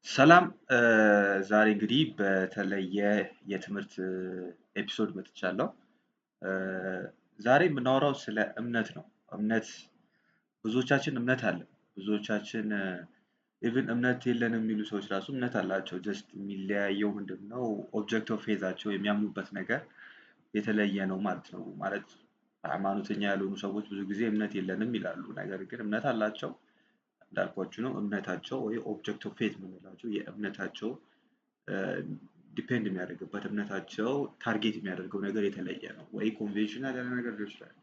ሰላም ዛሬ እንግዲህ በተለየ የትምህርት ኤፒሶድ መጥቻለሁ። እ፣ ዛሬ የምናወራው ስለ እምነት ነው። እምነት ብዙዎቻችን እምነት አለን። ብዙዎቻችን ኢቭን እምነት የለንም የሚሉ ሰዎች ራሱ እምነት አላቸው። ጀስት የሚለያየው ምንድን ነው? ኦብጀክት ኦፍ ፌዛቸው የሚያምኑበት ነገር የተለየ ነው ማለት ነው። ማለት ሃይማኖተኛ ያልሆኑ ሰዎች ብዙ ጊዜ እምነት የለንም ይላሉ። ነገር ግን እምነት አላቸው። እንዳልኳችሁ ነው እምነታቸው ወይ ኦብጀክት ኦፍ ፌት የምንላቸው የእምነታቸው ዲፔንድ የሚያደርግበት እምነታቸው ታርጌት የሚያደርገው ነገር የተለየ ነው። ወይ ኮንቬንሽናል ያለ ነገር ሊሆን ይችላል፣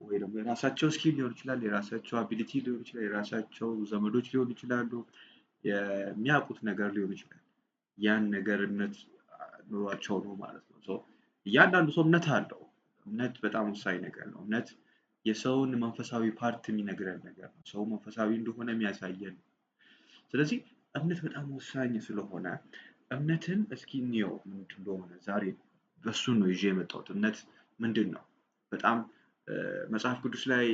ወይ ደግሞ የራሳቸው ስኪል ሊሆን ይችላል፣ የራሳቸው አቢሊቲ ሊሆን ይችላል፣ የራሳቸው ዘመዶች ሊሆኑ ይችላሉ፣ የሚያውቁት ነገር ሊሆን ይችላል። ያን ነገር እምነት ኑሯቸው ነው ማለት ነው። እያንዳንዱ ሰው እምነት አለው። እምነት በጣም ወሳኝ ነገር ነው። እምነት የሰውን መንፈሳዊ ፓርት የሚነግረን ነገር ነው። ሰው መንፈሳዊ እንደሆነ የሚያሳየን ነው። ስለዚህ እምነት በጣም ወሳኝ ስለሆነ እምነትን እስኪ እንየው ምንድን እንደሆነ ዛሬ በሱን ነው ይዤ የመጣሁት። እምነት ምንድን ነው? በጣም መጽሐፍ ቅዱስ ላይ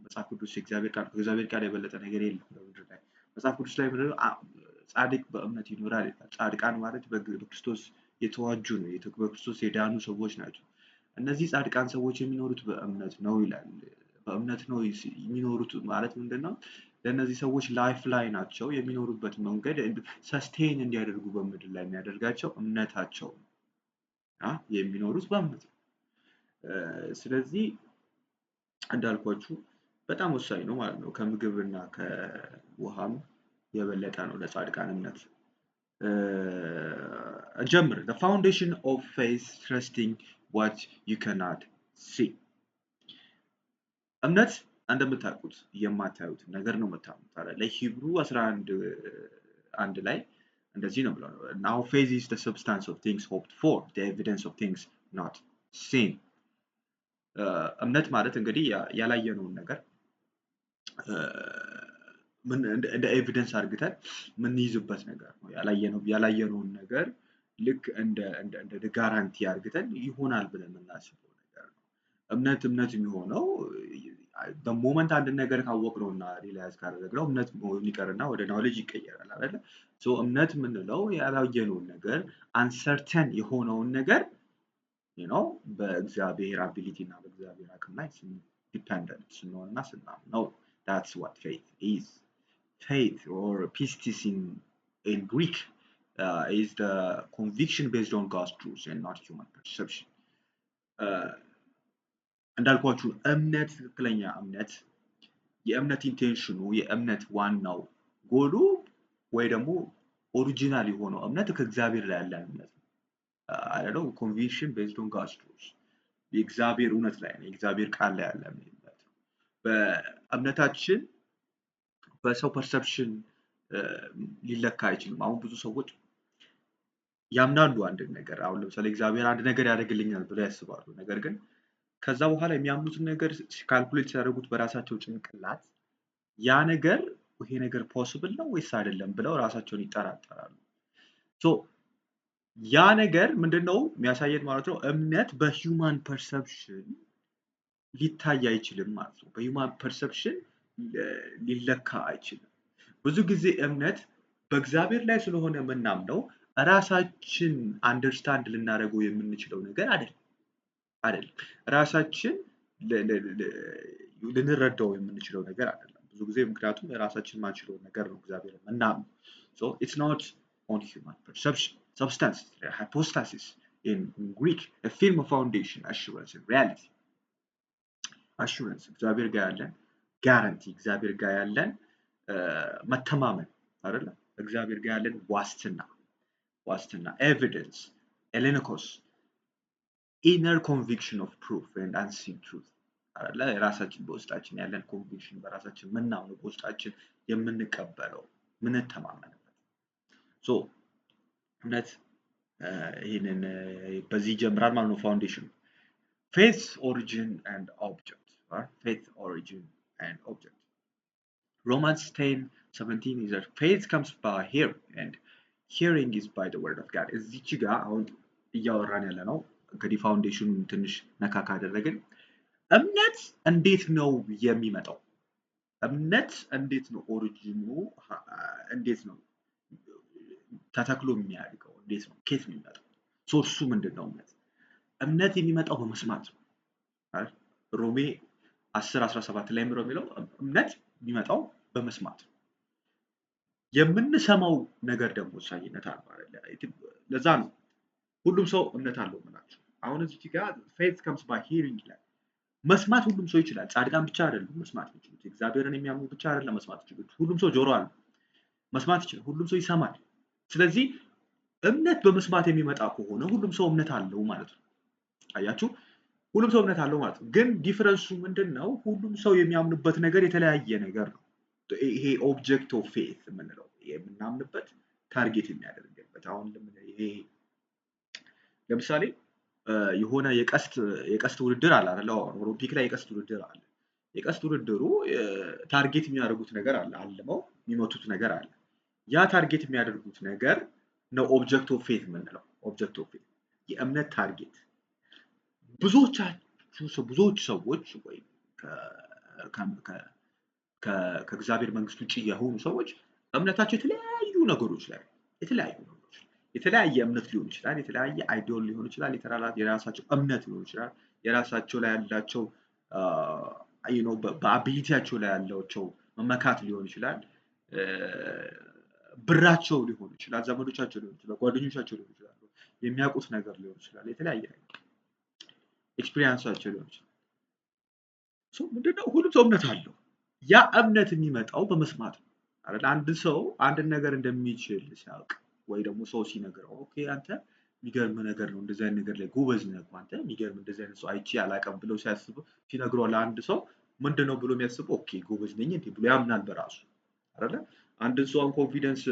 መጽሐፍ ቅዱስ የእግዚአብሔር ቃል ከእግዚአብሔር ቃል የበለጠ ነገር የለም በምድር ላይ። መጽሐፍ ቅዱስ ላይ ምንድነው ጻድቅ በእምነት ይኖራል ይላል። ጻድቃን ማለት በክርስቶስ የተዋጁ ነው፣ በክርስቶስ የዳኑ ሰዎች ናቸው። እነዚህ ጻድቃን ሰዎች የሚኖሩት በእምነት ነው ይላል። በእምነት ነው የሚኖሩት ማለት ምንድነው? ለእነዚህ ሰዎች ላይፍ ላይ ናቸው። የሚኖሩበት መንገድ ሰስቴን እንዲያደርጉ በምድር ላይ የሚያደርጋቸው እምነታቸው ነው። የሚኖሩት በእምነት ነው። ስለዚህ እንዳልኳችሁ በጣም ወሳኝ ነው ማለት ነው። ከምግብና ከውሃም የበለጠ ነው ለጻድቃን እምነት። እንጀምር። The foundation of faith trusting what you cannot see. እምነት እንደምታውቁት የማታዩትን ነገር ነው የምታምኑት አይደለ? ሂብሩ 11 አንድ ላይ እንደዚህ ነው ብለው now faith is the substance of things hoped for, the evidence of things not seen. እምነት ማለት እንግዲህ ያላየነውን ነገር እንደ ኤቪደንስ አድርገን የምንይዝበት ነገር ነው። ያላየነውን ነገር ልክ እንደ ጋራንቲ አድርገን ይሆናል ብለን የምናስበው ነገር ነው። እምነት የሚሆነው በሞመንት አንድ ነገር ካወቅነው እና ሪላይዝ ካደረግነው እምነት መሆን ይቀርና ወደ ናውሌጅ ይቀየራል አይደለ? እምነት የምንለው ያላየነውን ነገር አንሰርተን የሆነውን ነገር በእግዚአብሔር አቢሊቲ እና በእግዚአብሔር አቅም ላይ ዲፔንደንት ስንሆንና ስናምን ነው። that's what faith is. Faith or pistis in Greek is the conviction based on God's truth and not human perception. እንዳልኳችሁ እምነት ትክክለኛ እምነት የእምነት ኢንቴንሽኑ የእምነት ዋናው ጎሉ ወይ ደግሞ ኦሪጂናል የሆነው እምነት ከእግዚአብሔር ላይ ያለ እምነት ነው። አይደለው? ኮንቪክሽን ቤዝድ ኦን ጋድስ ትሩዝ የእግዚአብሔር እውነት ላይ ነው፣ የእግዚአብሔር ቃል ላይ ያለ እምነት ነው። በእምነታችን በሰው ፐርሰፕሽን ሊለካ አይችልም። አሁን ብዙ ሰዎች ያምናሉ አንድን ነገር። አሁን ለምሳሌ እግዚአብሔር አንድ ነገር ያደርግልኛል ብለው ያስባሉ። ነገር ግን ከዛ በኋላ የሚያምኑትን ነገር ካልኩሌት ሲያደርጉት በራሳቸው ጭንቅላት ያ ነገር ይሄ ነገር ፖሲብል ነው ወይስ አይደለም ብለው ራሳቸውን ይጠራጠራሉ። ያ ነገር ምንድነው የሚያሳየን ማለት ነው? እምነት በሂውማን ፐርሰፕሽን ሊታይ አይችልም ማለት ነው። በሂውማን ፐርሰፕሽን ሊለካ አይችልም። ብዙ ጊዜ እምነት በእግዚአብሔር ላይ ስለሆነ የምናምነው ራሳችን አንደርስታንድ ልናደርገው የምንችለው ነገር አይደለም። ራሳችን ልንረዳው የምንችለው ነገር አይደለም። ብዙ ጊዜ ምክንያቱም ራሳችን ማንችለው ነገር ነው እግዚአብሔር የምናምነው። So it's not on human perception. Substance, hypostasis in Greek, a firm foundation, assurance and reality. Assurance እግዚአብሔር ጋር ያለን ጋራንቲ፣ እግዚአብሔር ጋር ያለን መተማመን አይደለ? እግዚአብሔር ጋር ያለን ዋስትና ኤቪደንስ ኤሌኖኮስ ኢነር ኮንቪክሽን ኦፍ ፕሩፍ ኤንድ አንሲን ትሩት አይደለ? የራሳችን በውስጣችን ያለን ኮንቪክሽን በራሳችን ምናምነው በውስጣችን የምንቀበለው ምንተማመንበት እምነት ይህንን በዚህ ይጀምራል ማለት ነው። ፋውንዴሽኑ ፌዝ ኦሪጂን ኤንድ ኦብጀክት faith origin and object. Romans 10:17 is that faith comes by hearing and hearing is by the word of God. እዚች ጋር አሁን እያወራን ያለ ነው እንግዲህ ፋውንዴሽኑን ትንሽ ነካ ካደረግን እምነት እንዴት ነው የሚመጣው? እምነት እንዴት ነው ኦሪጂኑ? እንዴት ነው ተተክሎ የሚያድገው? እንዴት ነው ከየት ነው የሚመጣው? ሶርሱ ምንድነው? እምነት የሚመጣው በመስማት ነው አይደል? ሮሜ 10:17 ላይ የሚለው እምነት የሚመጣው በመስማት ነው። የምንሰማው ነገር ደግሞ ወሳኝነት አለው አይደል? ለዛ ነው ሁሉም ሰው እምነት አለው የምላችሁ። አሁን እዚህ ጋር faith comes by hearing ይላል። መስማት ሁሉም ሰው ይችላል። ጻድቃን ብቻ አይደሉም መስማት የሚችሉት። እግዚአብሔርን የሚያምኑ ብቻ አይደለም መስማት የሚችሉት። ሁሉም ሰው ጆሮ አለው፣ መስማት ይችላል። ሁሉም ሰው ይሰማል። ስለዚህ እምነት በመስማት የሚመጣ ከሆነ ሁሉም ሰው እምነት አለው ማለት ነው። አያችሁ? ሁሉም ሰው እምነት አለው ማለት ነው። ግን ዲፈረንሱ ምንድነው? ሁሉም ሰው የሚያምንበት ነገር የተለያየ ነገር ነው። ይሄ ኦብጀክት ኦፍ ፌት የምንለው የምናምንበት ታርጌት የሚያደርግበት አሁን ይሄ ለምሳሌ የሆነ የቀስት ውድድር አለ አይደል? ኦሎምፒክ ላይ የቀስት ውድድር አለ። የቀስት ውድድሩ ታርጌት የሚያደርጉት ነገር አለ፣ አልመው የሚመቱት ነገር አለ። ያ ታርጌት የሚያደርጉት ነገር ነው ኦብጀክት ኦፍ ፌት የምንለው። ኦብጀክት ኦፍ ፌት የእምነት ታርጌት። ብዙዎች ሰዎች ወይም ከእግዚአብሔር መንግስት ውጭ የሆኑ ሰዎች እምነታቸው የተለያዩ ነገሮች ላይ የተለያየ እምነት ሊሆን ይችላል፣ የተለያየ አይዲዮል ሊሆን ይችላል፣ የራሳቸው እምነት ሊሆን ይችላል፣ የራሳቸው ላይ ያላቸው በአቢሊቲያቸው ላይ ያላቸው መመካት ሊሆን ይችላል፣ ብራቸው ሊሆን ይችላል፣ ዘመዶቻቸው ሊሆን ይችላል፣ ጓደኞቻቸው ሊሆን ይችላል፣ የሚያውቁት ነገር ሊሆን ይችላል፣ የተለያየ ነገር ኤክስፒሪየንሳቸው ሊሆን ይችላል። ምንድነው ሁሉም ሰው እምነት አለው። ያ እምነት የሚመጣው በመስማት ነው አይደል? አንድ ሰው አንድን ነገር እንደሚችል ሲያውቅ ወይ ደግሞ ሰው ሲነግረው ኦኬ አንተ የሚገርም ነገር ነው እንደዚህ አይነት ነገር ላይ ጎበዝ ነህ እኮ አንተ የሚገርም እንደዚህ አይነት ሰው አይቼ አላውቅም ብለው ሲያስብ ሲነግረው ለአንድ ሰው ምንድነው ብሎ የሚያስበው ኦኬ ጎበዝ ነኝ እንዴ ብሎ ያምናል በራሱ አይደለ? አንድን ሰው ኮንፊደንስ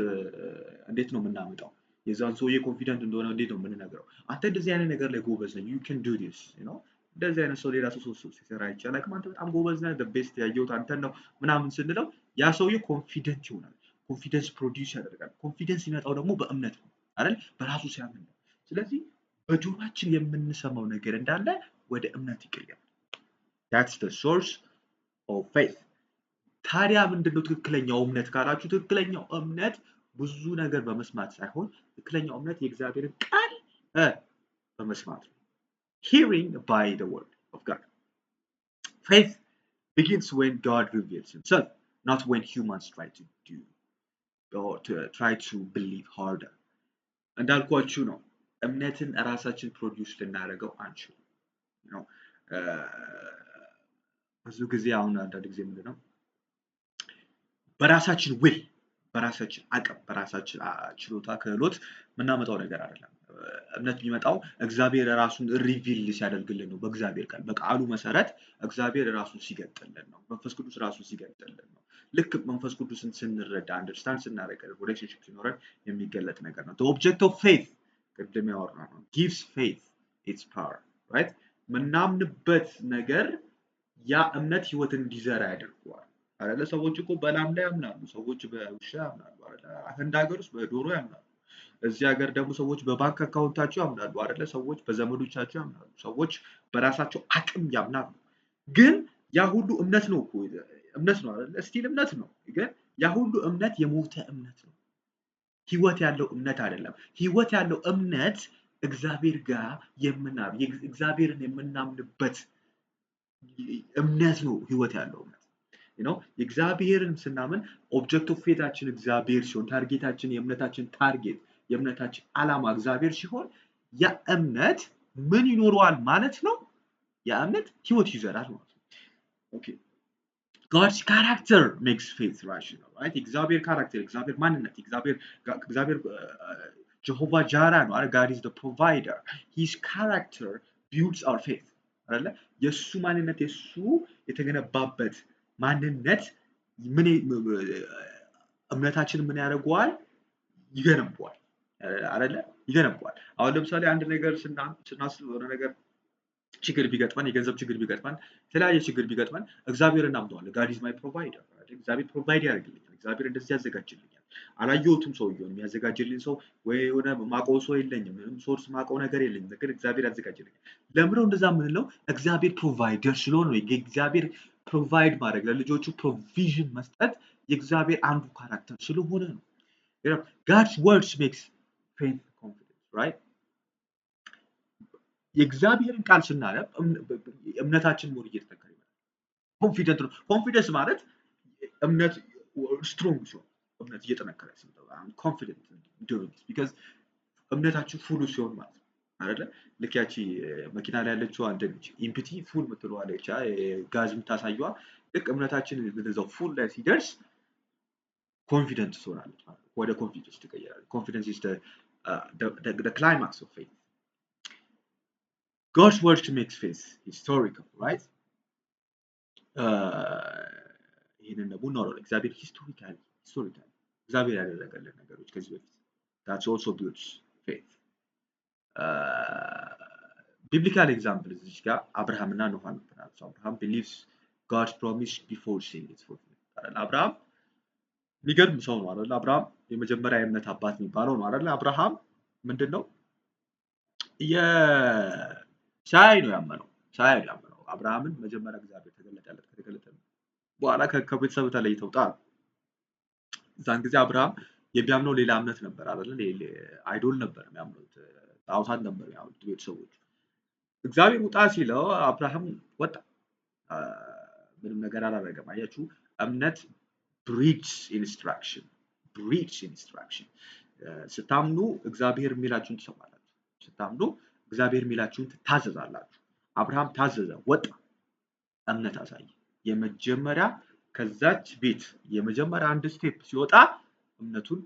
እንዴት ነው የምናመጣው? የዛን ሰውዬ ኮንፊደንት እንደሆነ እንዴት ነው የምንነግረው? አንተ እንደዚህ አይነት ነገር ላይ ጎበዝ ነህ you can do this you know እንደዚህ አይነት ሰው ሌላ ሰው ሲሰራ ይቻላል አንተ በጣም ጎበዝ ነህ the best ያየሁት አንተን ነው ምናምን ስንለው ያ ሰውዬ ኮንፊደንት ይሆናል። ኮንፊደንስ ፕሮዲውስ ያደርጋል። ኮንፊደንስ የሚመጣው ደግሞ በእምነት ነው አይደል? በራሱ ሲያምን ነው። ስለዚህ በጆሮአችን የምንሰማው ነገር እንዳለ ወደ እምነት ይቀየራል። that's the source of faith። ታዲያ ምንድነው ትክክለኛው እምነት ካላችሁ ትክክለኛው እምነት ብዙ ነገር በመስማት ሳይሆን ትክክለኛው እምነት የእግዚአብሔርን ቃል በመስማት ነው። Hearing by the word of God. Faith begins when God reveals himself, not when humans try to do or try to believe harder. እንዳልኳችሁ ነው እምነትን ራሳችን ፕሮዲውስ ልናደርገው አንችልም። ብዙ ጊዜ አሁን አንዳንድ ጊዜ ምንድነው በራሳችን will በራሳችን አቅም በራሳችን ችሎታ ክህሎት የምናመጣው ነገር አይደለም። እምነት የሚመጣው እግዚአብሔር ራሱን ሪቪል ሲያደርግልን ነው። በእግዚአብሔር ቃል በቃሉ መሰረት እግዚአብሔር ራሱን ሲገልጥልን ነው። መንፈስ ቅዱስ ራሱን ሲገልጥልን ነው። ልክ መንፈስ ቅዱስን ስንረዳ አንደርስታንድ ስናደርግ ሪሌሽንሺፕ ሲኖረን የሚገለጥ ነገር ነው። the object of faith ቅድም ያወራነው gives faith its power right ምናምንበት ነገር ያ እምነት ህይወትን እንዲዘራ ያደርገዋል አይደለ? ሰዎች እኮ በላም ላይ ያምናሉ፣ ሰዎች በውሻ ያምናሉ አይደለ? ህንድ ሀገር ውስጥ በዶሮ ያምናሉ። እዚህ ሀገር ደግሞ ሰዎች በባንክ አካውንታቸው ያምናሉ አይደለ? ሰዎች በዘመዶቻቸው ያምናሉ። ሰዎች በራሳቸው አቅም ያምናሉ። ግን ያ ሁሉ እምነት ነው እኮ እምነት ነው አይደለ? ስቲል እምነት ነው። ግን ያ ሁሉ እምነት የሞተ እምነት ነው። ህይወት ያለው እምነት አይደለም። ህይወት ያለው እምነት እግዚአብሔር ጋር እግዚአብሔርን የምናምንበት እምነት ነው ህይወት ያለው እምነት። እግዚአብሔርን ስናምን ኦብጀክት ኦፍ ፌታችን እግዚአብሔር ሲሆን ታርጌታችን የእምነታችን ታርጌት የእምነታችን ዓላማ እግዚአብሔር ሲሆን ያ እምነት ምን ይኖረዋል ማለት ነው? ያ እምነት ህይወት ይዘራል ማለት ነው። ኦኬ God's character makes faith rational, right? እግዚአብሔር ካራክተር እግዚአብሔር ማንነት እግዚአብሔር ጀሆቫ ጃራ ነው አይደል? God is the provider. His character builds our faith. አይደለ? የሱ ማንነት የሱ የተገነባበት ማንነት ምን እምነታችንን ምን ያደርገዋል? ይገነባዋል አይደለ? ይገነባዋል። አሁን ለምሳሌ አንድ ነገር ስናስብ የሆነ ነገር ችግር ቢገጥመን የገንዘብ ችግር ቢገጥመን የተለያየ ችግር ቢገጥመን እግዚአብሔር እናምነዋለን። God is my provider እግዚአብሔር ፕሮቫይድ ያደርግልኛል። እግዚአብሔር እንደዚህ ያዘጋጅልኛል። አላየሁትም ሰውየውን የሚያዘጋጅልኝ ሰው ወይ የሆነ ማውቀው ሰው የለኝም። ምንም ሶርስ ማውቀው ነገር የለኝም። ነገር እግዚአብሔር ያዘጋጅልኛል። ለምን ነው እንደዛ የምንለው? እግዚአብሔር ፕሮቫይደር ስለሆነ ነው። የእግዚአብሔር ፕሮቫይድ ማድረግ ለልጆቹ ፕሮቪዥን መስጠት የእግዚአብሔር አንዱ ካራክተር ስለሆነ ነው። God's words makes faith confidence, right? የእግዚአብሔርን ቃል ስናነብ እምነታችን ሞር እየተጠንከረ ይመጣል። ኮንፊደንት ነው። ኮንፊደንስ ማለት እምነት ስትሮንግ ሲሆን እምነት እየጠነከረ ሲመጣ ኮንፊደንት doing this because እምነታችን ፉሉ ሲሆን ማለት ነው አይደለ? ልክ ያቺ መኪና ላይ ያለችው አንድ ኢምፒቲ ፉል የምትለዋ አለች ጋዝ የምታሳየዋ ልክ እምነታችን እንደዛው ፉል ላይ ሲደርስ ኮንፊደንት ትሆናለች ማለት ነው። ወደ ኮንፊደንስ ትቀየራለች። ኮንፊደንስ is the climax of faith. God's word makes faith historical, right? ይህንን ደግሞ እናወራለን። እግዚአብሔር ሂስቶሪካል እግዚአብሔር ያደረገልን ነገሮች ከዚህ በፊት that's also builds faith. biblical example እዚህ ጋር አብርሃምና ኖሃን ተናግረዋል። አብርሃም believes God's promise before seeing it fulfilled. አብርሃም የሚገርም ሰው ነው አይደል? አብርሃም የመጀመሪያ የእምነት አባት የሚባለው ነው አይደል? አብርሃም ምንድነው ሳይ ነው ያመነው። አብርሃምን መጀመሪያ እግዚአብሔር ተገለጠለት። ከተገለጠ በኋላ ከቤተሰብ ተለይተው ጣል። እዛን ጊዜ አብርሃም የሚያምነው ሌላ እምነት ነበር አይደል? አይዶል ነበር የሚያምኑት፣ ጣዖታት ነበር የሚያምኑት ቤተሰቦች። እግዚአብሔር ውጣ ሲለው አብርሃም ወጣ። ምንም ነገር አላደረገም። አያችሁ፣ እምነት breeds instruction. ስታምኑ እግዚአብሔር የሚላችሁን ትሰማላችሁ። ስታምኑ እግዚአብሔር የሚላችሁን ትታዘዛላችሁ። አብርሃም ታዘዘ፣ ወጣ፣ እምነት አሳየ። የመጀመሪያ ከዛች ቤት የመጀመሪያ አንድ ስቴፕ ሲወጣ እምነቱን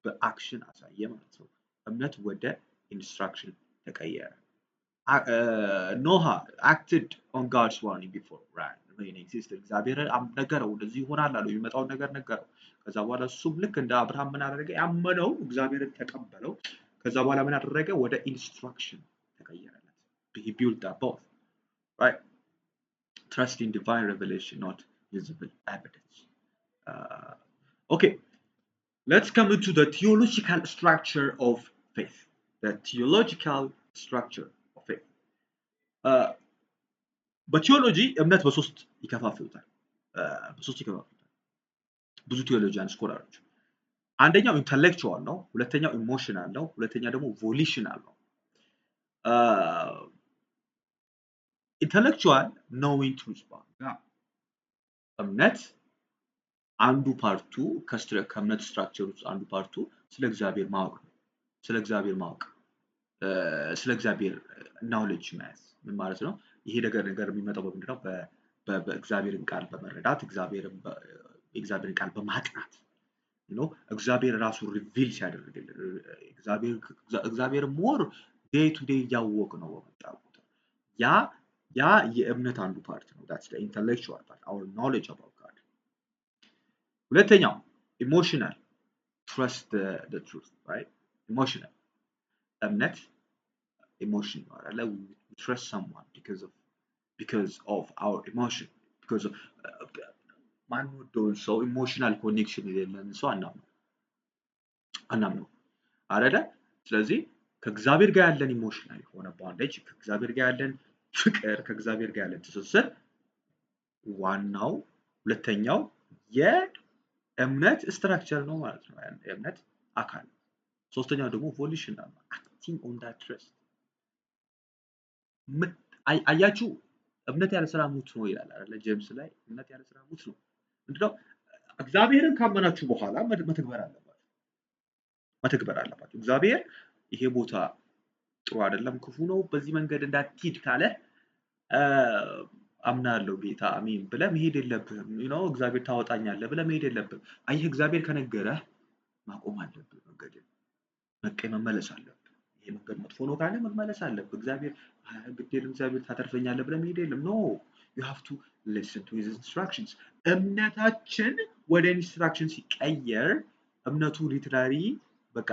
በአክሽን አሳየ ማለት ነው። እምነት ወደ ኢንስትራክሽን ተቀየረ። Noah acted on God's warning before rain existed. እግዚአብሔር ነገረው፣ እንደዚህ ይሆናል አለው፣ የሚመጣውን ነገር ነገረው። ከዛ በኋላ እሱም ልክ እንደ አብርሃም ምን አደረገ? ያመነው እግዚአብሔርን ተቀበለው። ከዛ በኋላ ምን አደረገ? ወደ ኢንስትራክሽን ተቀየረለት። He built that both, right? Trust in divine revelation, not visible evidence. Okay, let's come into the theological structure of faith. The theological structure of faith. በቲዮሎጂ እምነት በሶስት ይከፋፍሉታል። ብዙ ቲዮሎጂያን ስኮላሮች። አንደኛው ኢንተሌክቹዋል ነው፣ ሁለተኛው ኢሞሽናል ነው፣ ሁለተኛ ደግሞ ቮሊሽናል ነው። ኢንተሌክቹዋል knowing truth እምነት አንዱ ፓርቱ ከእምነት ስትራክቸር ውስጥ አንዱ ፓርቱ ስለ እግዚአብሔር ማወቅ ነው። ስለ እግዚአብሔር ናውሌጅ መያዝ ምን ማለት ነው? ይሄ ነገር የሚመጣው በምንድነው? በእግዚአብሔርን ቃል በመረዳት የእግዚአብሔርን ቃል በማጥናት እግዚአብሔር ራሱ ሪቪል ሲያደርግልን እግዚአብሔር ሞር ዴይ ቱ ዴይ እያወቅ ነው በመጣ ቁጥር ያ የእምነት አንዱ ፓርት ነው። that's the intellectual part, our knowledge about God. ሁለተኛው emotional, trust the truth, right? emotional እምነት emotion ነው አይደል? we trust someone because of our emotion, because of ማንወደውን ሰው ኢሞሽናል ኮኔክሽን የሌለን ሰው አናምነው አይደለ? ስለዚህ ከእግዚአብሔር ጋር ያለን ኢሞሽናል የሆነ ባንዴጅ፣ ከእግዚአብሔር ጋር ያለን ፍቅር፣ ከእግዚአብሔር ጋር ያለን ትስስር ዋናው ሁለተኛው የእምነት ስትራክቸር ነው ማለት ነው። የእምነት አካል። ሶስተኛው ደግሞ ቮሊሽናል ነው፣ acting on that trust። አያችሁ እምነት ያለ ስራ ሙት ነው ይላል አይደለ? ጄምስ ላይ እምነት ያለ ስራ ሙት ነው። ምንድነው? እግዚአብሔርን ካመናችሁ በኋላ መተግበር አለባችሁ። እግዚአብሔር ይሄ ቦታ ጥሩ አይደለም፣ ክፉ ነው፣ በዚህ መንገድ እንዳትሄድ ካለ አምናለሁ ጌታ አሜን ብለህ መሄድ የለብህም። እግዚአብሔር ታወጣኛለህ ብለህ መሄድ የለብህም። አየህ እግዚአብሔር ከነገረህ ማቆም አለብህ፣ መንገድን መመለስ አለብህ። ይሄ መንገድ መጥፎ ነው ካለ መመለስ አለብህ። እግዚአብሔር ታተርፈኛለህ ብለህ መሄድ የለም። ኖ you have to listen to his instructions. እምነታችን ወደ ኢንስትራክሽን ሲቀየር እምነቱ ሊትራሊ በቃ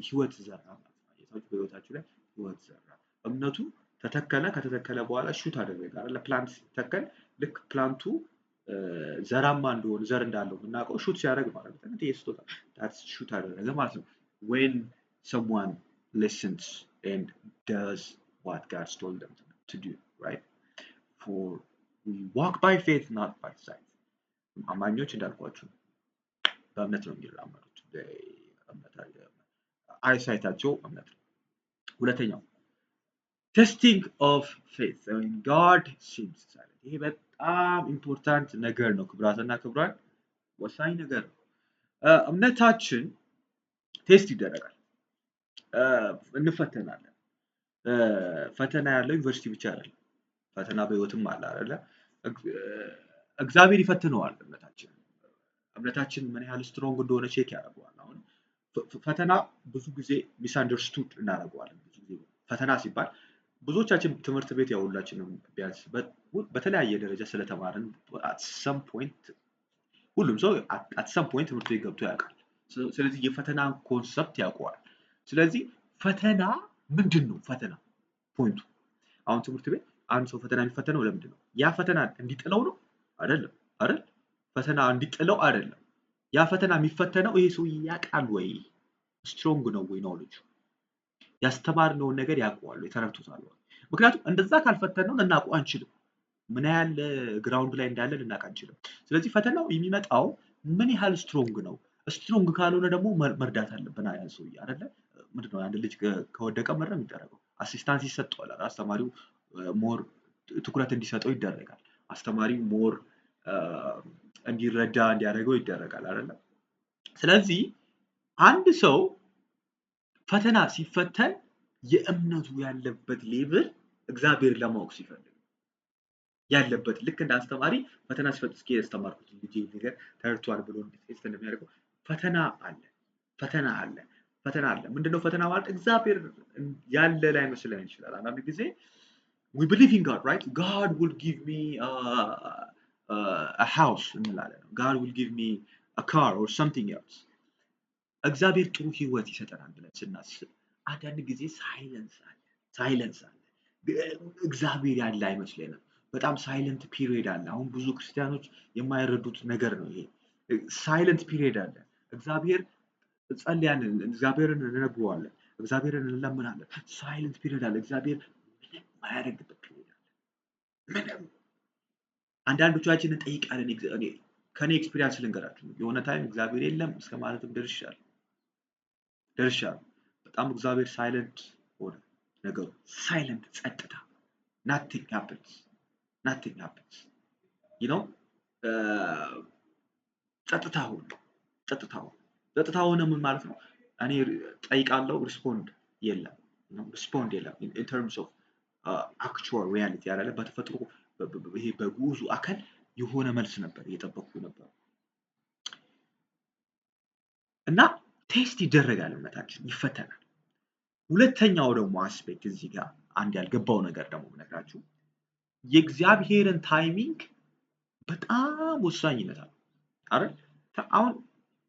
ህይወት ዘራ ማለት ነው። በህይወታችሁ ላይ ህይወት ዘራ። እምነቱ ተተከለ። ከተተከለ በኋላ ሹት አደረገ አይደል? ፕላንት ሲተከል ልክ ፕላንቱ ዘራማ እንደሆነ ዘር እንዳለው የምናውቀው ሹት ሲያደርግ ማለት ነው። ተስቶታ that's ሹት አደረገ ማለት ነው። when someone listens and does what God told them to do, right? For we walk by faith not by sight አማኞች እንዳልኳችሁ በእምነት ነው የሚራመዱት አይሳይታቸው እምነት ነው ሁለተኛው testing of faith when God seems silent ይሄ በጣም ኢምፖርታንት ነገር ነው ክብራትና ክብራን ወሳኝ ነገር ነው እምነታችን ቴስት ይደረጋል እንፈተናለን ፈተና ያለው ዩኒቨርሲቲ ብቻ አይደለም ፈተና በህይወትም አለ አይደለ እግዚአብሔር ይፈትነዋል እምነታችን ምን ያህል ስትሮንግ እንደሆነ ቼክ ያደርገዋል አሁን ፈተና ብዙ ጊዜ ሚስ አንደርስቱድ እናደርገዋለን ብዙ ጊዜ ፈተና ሲባል ብዙዎቻችን ትምህርት ቤት ያውላችንም ቢያንስ በተለያየ ደረጃ ስለተማርን at some point ሁሉም ሰው at some point ትምህርት ቤት ገብቶ ያውቃል ስለዚህ የፈተና ኮንሰፕት ያውቀዋል ስለዚህ ፈተና ምንድነው ፈተና ፖይንቱ አሁን ትምህርት ቤት አንድ ሰው ፈተና የሚፈተነው ለምንድን ነው ያ ፈተና እንዲጥለው ነው አይደለም አይደል ፈተና እንዲጥለው አይደለም ያ ፈተና የሚፈተነው ይሄ ሰው ያውቃል ወይ ስትሮንግ ነው ወይ ኖሌጅ ያስተማርነውን ነገር ያውቀዋል የተረድቶታል ምክንያቱም እንደዛ ካልፈተነው ልናውቀው አንችልም ምን ያህል ግራውንድ ላይ እንዳለ ልናውቅ አንችልም ስለዚህ ፈተናው የሚመጣው ምን ያህል ስትሮንግ ነው ስትሮንግ ካልሆነ ደግሞ መርዳት አለብን አይደል ሰው አይደለ ምንድነው አንድ ልጅ ከወደቀ መረም ይደረጋል አሲስታንስ ይሰጠዋል አስተማሪው ሞር ትኩረት እንዲሰጠው ይደረጋል አስተማሪው ሞር እንዲረዳ እንዲያደርገው ይደረጋል አይደል ስለዚህ አንድ ሰው ፈተና ሲፈተን የእምነቱ ያለበት ሌቭል እግዚአብሔር ለማወቅ ሲፈልግ ያለበት ልክ እንደ አስተማሪ ፈተና ሲፈትን እስኪ ያስተማርኩት ልጅ ነገር ተርቷል ብሎ ቴስት እንደሚያደርገው ፈተና አለ ምንድነው ፈተና ማለት እግዚአብሔር ያለ ላይ መስለን ይችላል አንዳንድ ጊዜ we believe in God right God will give me a house እንላለን God will give me a car or something else እግዚአብሔር ጥሩ ህይወት ይሰጠናል ብለን ስናስብ አንዳንድ ጊዜ ሳይለንስ አለ እግዚአብሔር ያለ አይመስለንም በጣም ሳይለንት ፒሪየድ አለ አሁን ብዙ ክርስቲያኖች የማይረዱት ነገር ነው ይሄ ሳይለንት ፒሪየድ አለ እግዚአብሔር ጸልያለን እግዚአብሔርን እንነግረዋለን እግዚአብሔርን እንለምናለን ሳይለንት ፒሪየድ አለ እግዚአብሔር ምንም ማያደርግበት ፒሪየድ አለ ምንም አንዳንዶቻችን እንጠይቃለን እኔ ከኔ ኤክስፒሪየንስ ልንገራችሁ የሆነ ታይም እግዚአብሔር የለም እስከ ማለትም ደርሻለሁ በጣም እግዚአብሔር ሳይለንት ሆነ ነገሩ ሳይለንት ጸጥታ nothing happens you know ጸጥታ ሆነ ምን ማለት ነው እኔ ጠይቃለሁ ሪስፖንድ የለም in terms of actual reality ያላለ በተፈጥሮ ይሄ በጉዙ አካል የሆነ መልስ ነበር እየጠበቅኩ ነበር እና ቴስት ይደረጋል እምነታችን ይፈተናል ሁለተኛው ደግሞ አስፔክት እዚህ ጋር አንድ ያልገባው ነገር ደግሞ ምነግራችሁ የእግዚአብሔርን ታይሚንግ በጣም ወሳኝነት አለው አይደል አሁን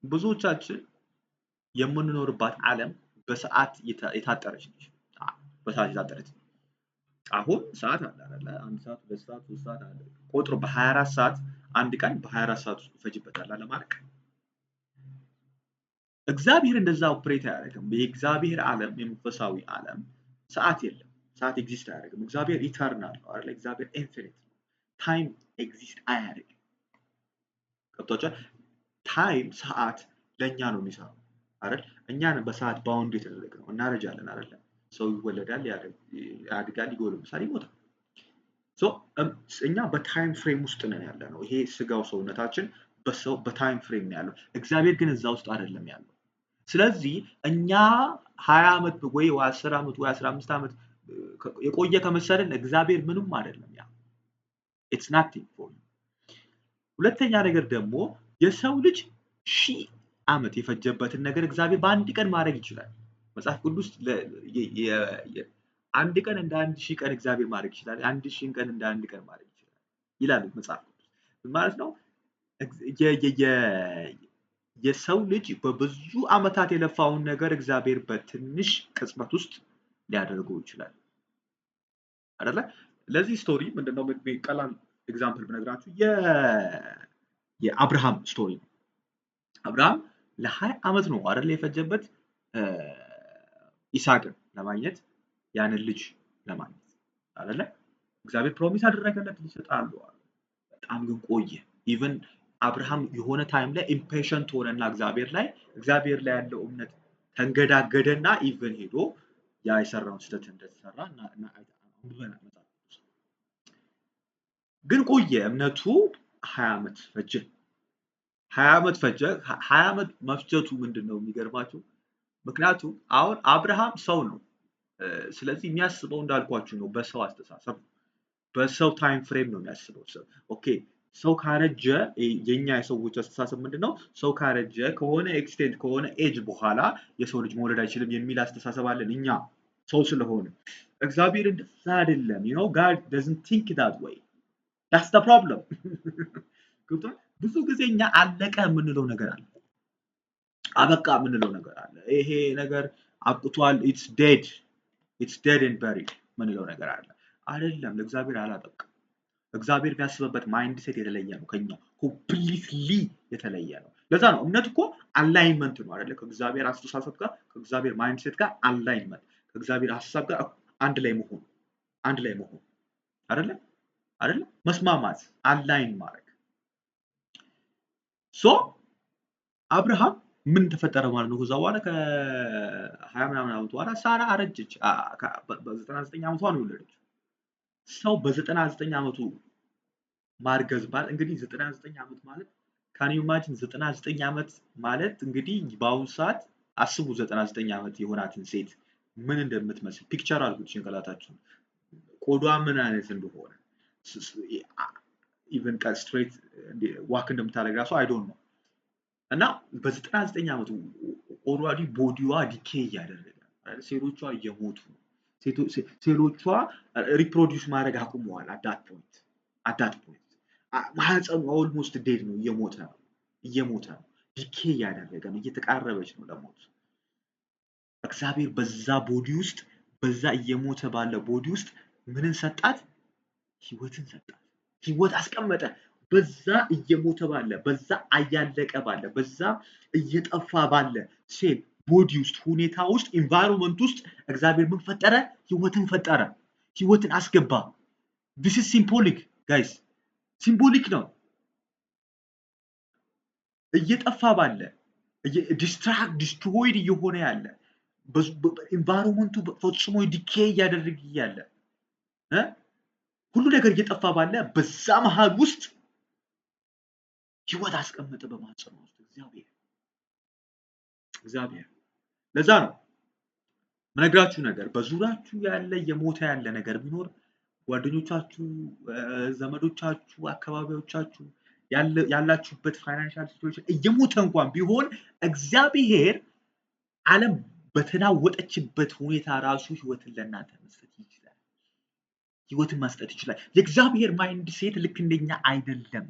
ብዙዎቻችን የምንኖርባት ዓለም በሰዓት የታጠረች ነች አሁን ሰዓት አለ አይደል አንድ ሰዓት 2 ሰዓት 3 ሰዓት አለ ቆጥሮ በ24 ሰዓት አንድ ቀን በ24 ሰዓት ውስጥ ይፈጅበታል ለማለት እግዚአብሔር እንደዛ ኦፕሬት አያደርግም የእግዚአብሔር ዓለም የመንፈሳዊ ዓለም ሰዓት የለም ሰዓት ኤግዚስት አያደርግም እግዚአብሔር ኢተርናል ነው አይደል እግዚአብሔር ኢንፊኒት ነው ታይም ኤግዚስት አያደርግም ገብቷችኋል ታይም ሰዓት ለኛ ነው የሚሰራው አይደል እኛን በሰዓት ባውንድ የተደረገው እናረጃለን አይደል ሰው ይወለዳል ያድጋል ይጎለምሳል ይሞታል እኛ በታይም ፍሬም ውስጥ ነን ያለነው ይሄ ስጋው ሰውነታችን በታይም ፍሬም ነው ያለው እግዚአብሔር ግን እዛ ውስጥ አይደለም ያለው ስለዚህ እኛ 20 አመት ወይ 10 አመት ወይ 15 አመት የቆየ ከመሰለን እግዚአብሔር ምንም አይደለም ያ it's nothing for you ሁለተኛ ነገር ደግሞ የሰው ልጅ ሺህ አመት የፈጀበትን ነገር እግዚአብሔር በአንድ ቀን ማድረግ ይችላል መጽሐፍ ቅዱስ አንድ ቀን እንደ 1000 ቀን እግዚአብሔር ማድረግ ይችላል 1000 ቀን እንደ አንድ ቀን ማድረግ ይችላል ይላል መጽሐፍ ቅዱስ ማለት ነው የሰው ልጅ በብዙ አመታት የለፋውን ነገር እግዚአብሔር በትንሽ ቅጽበት ውስጥ ሊያደርገው ይችላል አይደለ ለዚህ ስቶሪ ምንድነው ቀላል ኤግዛምፕል ብነግራችሁ የአብርሃም ስቶሪ አብርሃም ለ20 አመት ነው አይደል የፈጀበት ይስሐቅን ለማግኘት ያንን ልጅ ለማግኘት አይደለ እግዚአብሔር ፕሮሚስ አደረገለት ይሰጣሉ በጣም ግን ቆየ። ኢቭን አብርሃም የሆነ ታይም ላይ ኢምፔሸንት ሆነና እግዚአብሔር ላይ ያለው እምነት ተንገዳገደና ኢቭን ሄዶ ያ የሰራውን ስህተት እንደተሰራ አንብበናል መጽሐፍ ቅዱስ። ግን ቆየ እምነቱ 20 ዓመት ፈጀ። 20 ዓመት ፈጀ። 20 ዓመት መፍጀቱ ምንድነው የሚገርማችሁ? ምክንያቱም አሁን አብርሃም ሰው ነው። ስለዚህ የሚያስበው እንዳልኳችሁ ነው፣ በሰው አስተሳሰብ በሰው ታይም ፍሬም ነው የሚያስበው። ኦኬ ሰው ካረጀ የኛ የሰዎች አስተሳሰብ ምንድነው? ሰው ካረጀ ከሆነ ኤክስቴንት ከሆነ ኤጅ በኋላ የሰው ልጅ መውለድ አይችልም የሚል አስተሳሰብ አለን እኛ ሰው ስለሆነ። እግዚአብሔር እንደዛ አይደለም። God doesn't think that way. That's the problem. ብዙ ጊዜ እኛ አለቀ የምንለው ነገር አለ፣ አበቃ የምንለው ነገር አለ። ይሄ ነገር አብቅቷል፣ it's dead and buried የምንለው ነገር አለ። አይደለም፣ ለእግዚአብሔር አላበቃም። እግዚአብሔር የሚያስብበት ማይንድ ሴት የተለየ ነው፣ ከኛ ኮምፕሊትሊ የተለየ ነው። ለዛ ነው እምነት እኮ አላይንመንት ነው አይደለ? ከእግዚአብሔር አስተሳሰብ ጋር ከእግዚአብሔር ማይንድ ሴት ጋር አላይንመንት፣ ከእግዚአብሔር ሀሳብ ጋር አንድ ላይ መሆን አይደለ? መስማማት፣ አላይን ማድረግ። ሶ አብርሃም ምን ተፈጠረ ማለት ነው? ከዛ በኋላ ከ20 ምናምን ዓመት በኋላ ሳራ አረጀች። በ99 ዓመቷ ነው የወለደችው። ሰው በ99 ዓመቱ ማርገዝ ማለት እንግዲህ 99 ዓመት ማለት ካን ዩ ኢማጂን 99 ዓመት ማለት እንግዲህ በአሁኑ ሰዓት አስቡ 99 ዓመት የሆናትን ሴት ምን እንደምትመስል ፒክቸር አድርጉት ጭንቅላታችሁ። ቆዳ ምን አይነት እንደሆነ ኢቭን ስትሬት ዋክ እንደምታደርግ ራሱ አይ ዶንት ኖ። እና በ99 ዓመቱ ኦልሬዲ ቦዲዋ ዲኬ እያደረገ ሴሎቿ እየሞቱ ነው። ሴሎቿ ሪፕሮዲውስ ማድረግ አቁመዋል። አዳት ፖይንት ማህፀኑ ኦልሞስት ዴድ ነው፣ እየሞተ ነው፣ ዲኬ እያደረገ ነው፣ እየተቃረበች ነው ለሞት። እግዚአብሔር በዛ ቦዲ ውስጥ በዛ እየሞተ ባለ ቦዲ ውስጥ ምንን ሰጣት? ህይወትን ሰጣት። ህይወት አስቀመጠ። በዛ እየሞተ ባለ በዛ እያለቀ ባለ በዛ እየጠፋ ባለ ሴል ቦዲ ውስጥ ሁኔታ ውስጥ ኢንቫይሮንመንት ውስጥ እግዚአብሔር ምን ፈጠረ? ህይወትን ፈጠረ። ህይወትን አስገባ። this is symbolic guys፣ ሲምቦሊክ ነው። እየጠፋ ባለ ዲስትሮይድ እየሆነ ያለ ኢንቫይሮንመንቱ ፈጽሞ ዲኬ እያደረገ ያለ ሁሉ ነገር እየጠፋ ባለ በዛ መሃል ውስጥ ህይወት አስቀመጠ በማህፀኗ ውስጥ እግዚአብሔር። ለዛ ነው ምነግራችሁ ነገር በዙሪያችሁ ያለ የሞተ ያለ ነገር ቢኖር ጓደኞቻችሁ፣ ዘመዶቻችሁ፣ አካባቢዎቻችሁ ያላችሁበት ፋይናንሻል ሲቹዌሽን እየሞተ እንኳን ቢሆን እግዚአብሔር ዓለም በተናወጠችበት ሁኔታ ራሱ ህይወትን ለእናንተ መስጠት ይችላል። ህይወትን መስጠት ይችላል። የእግዚአብሔር ማይንድ ሴት ልክ እንደኛ አይደለም።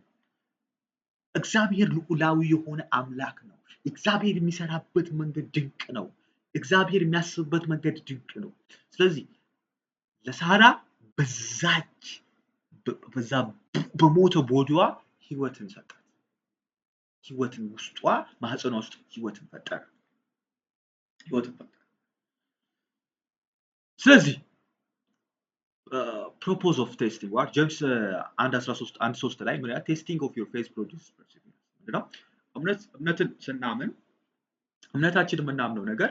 እግዚአብሔር ልዑላዊ የሆነ አምላክ ነው። እግዚአብሔር የሚሰራበት መንገድ ድንቅ ነው። እግዚአብሔር የሚያስብበት መንገድ ድንቅ ነው። ስለዚህ ለሳራ በዛ በሞተ ቦዲዋ ህይወትን ሰጣት። ህይወትን ውስጧ ማህፀኗ ውስጥ ህይወትን ፈጠረ። ስለዚህ ፕሮፖዝ ኦፍ ቴስቲንግ ዋት ጀምስ 1:13 ላይ ምን ያህል ቴስቲንግ ኦፍ ዮር ፌዝ ፕሮዲውስ ፐርሲቪራንስ ምንድነው? እምነትን ስናምን እምነታችን የምናምነው ነገር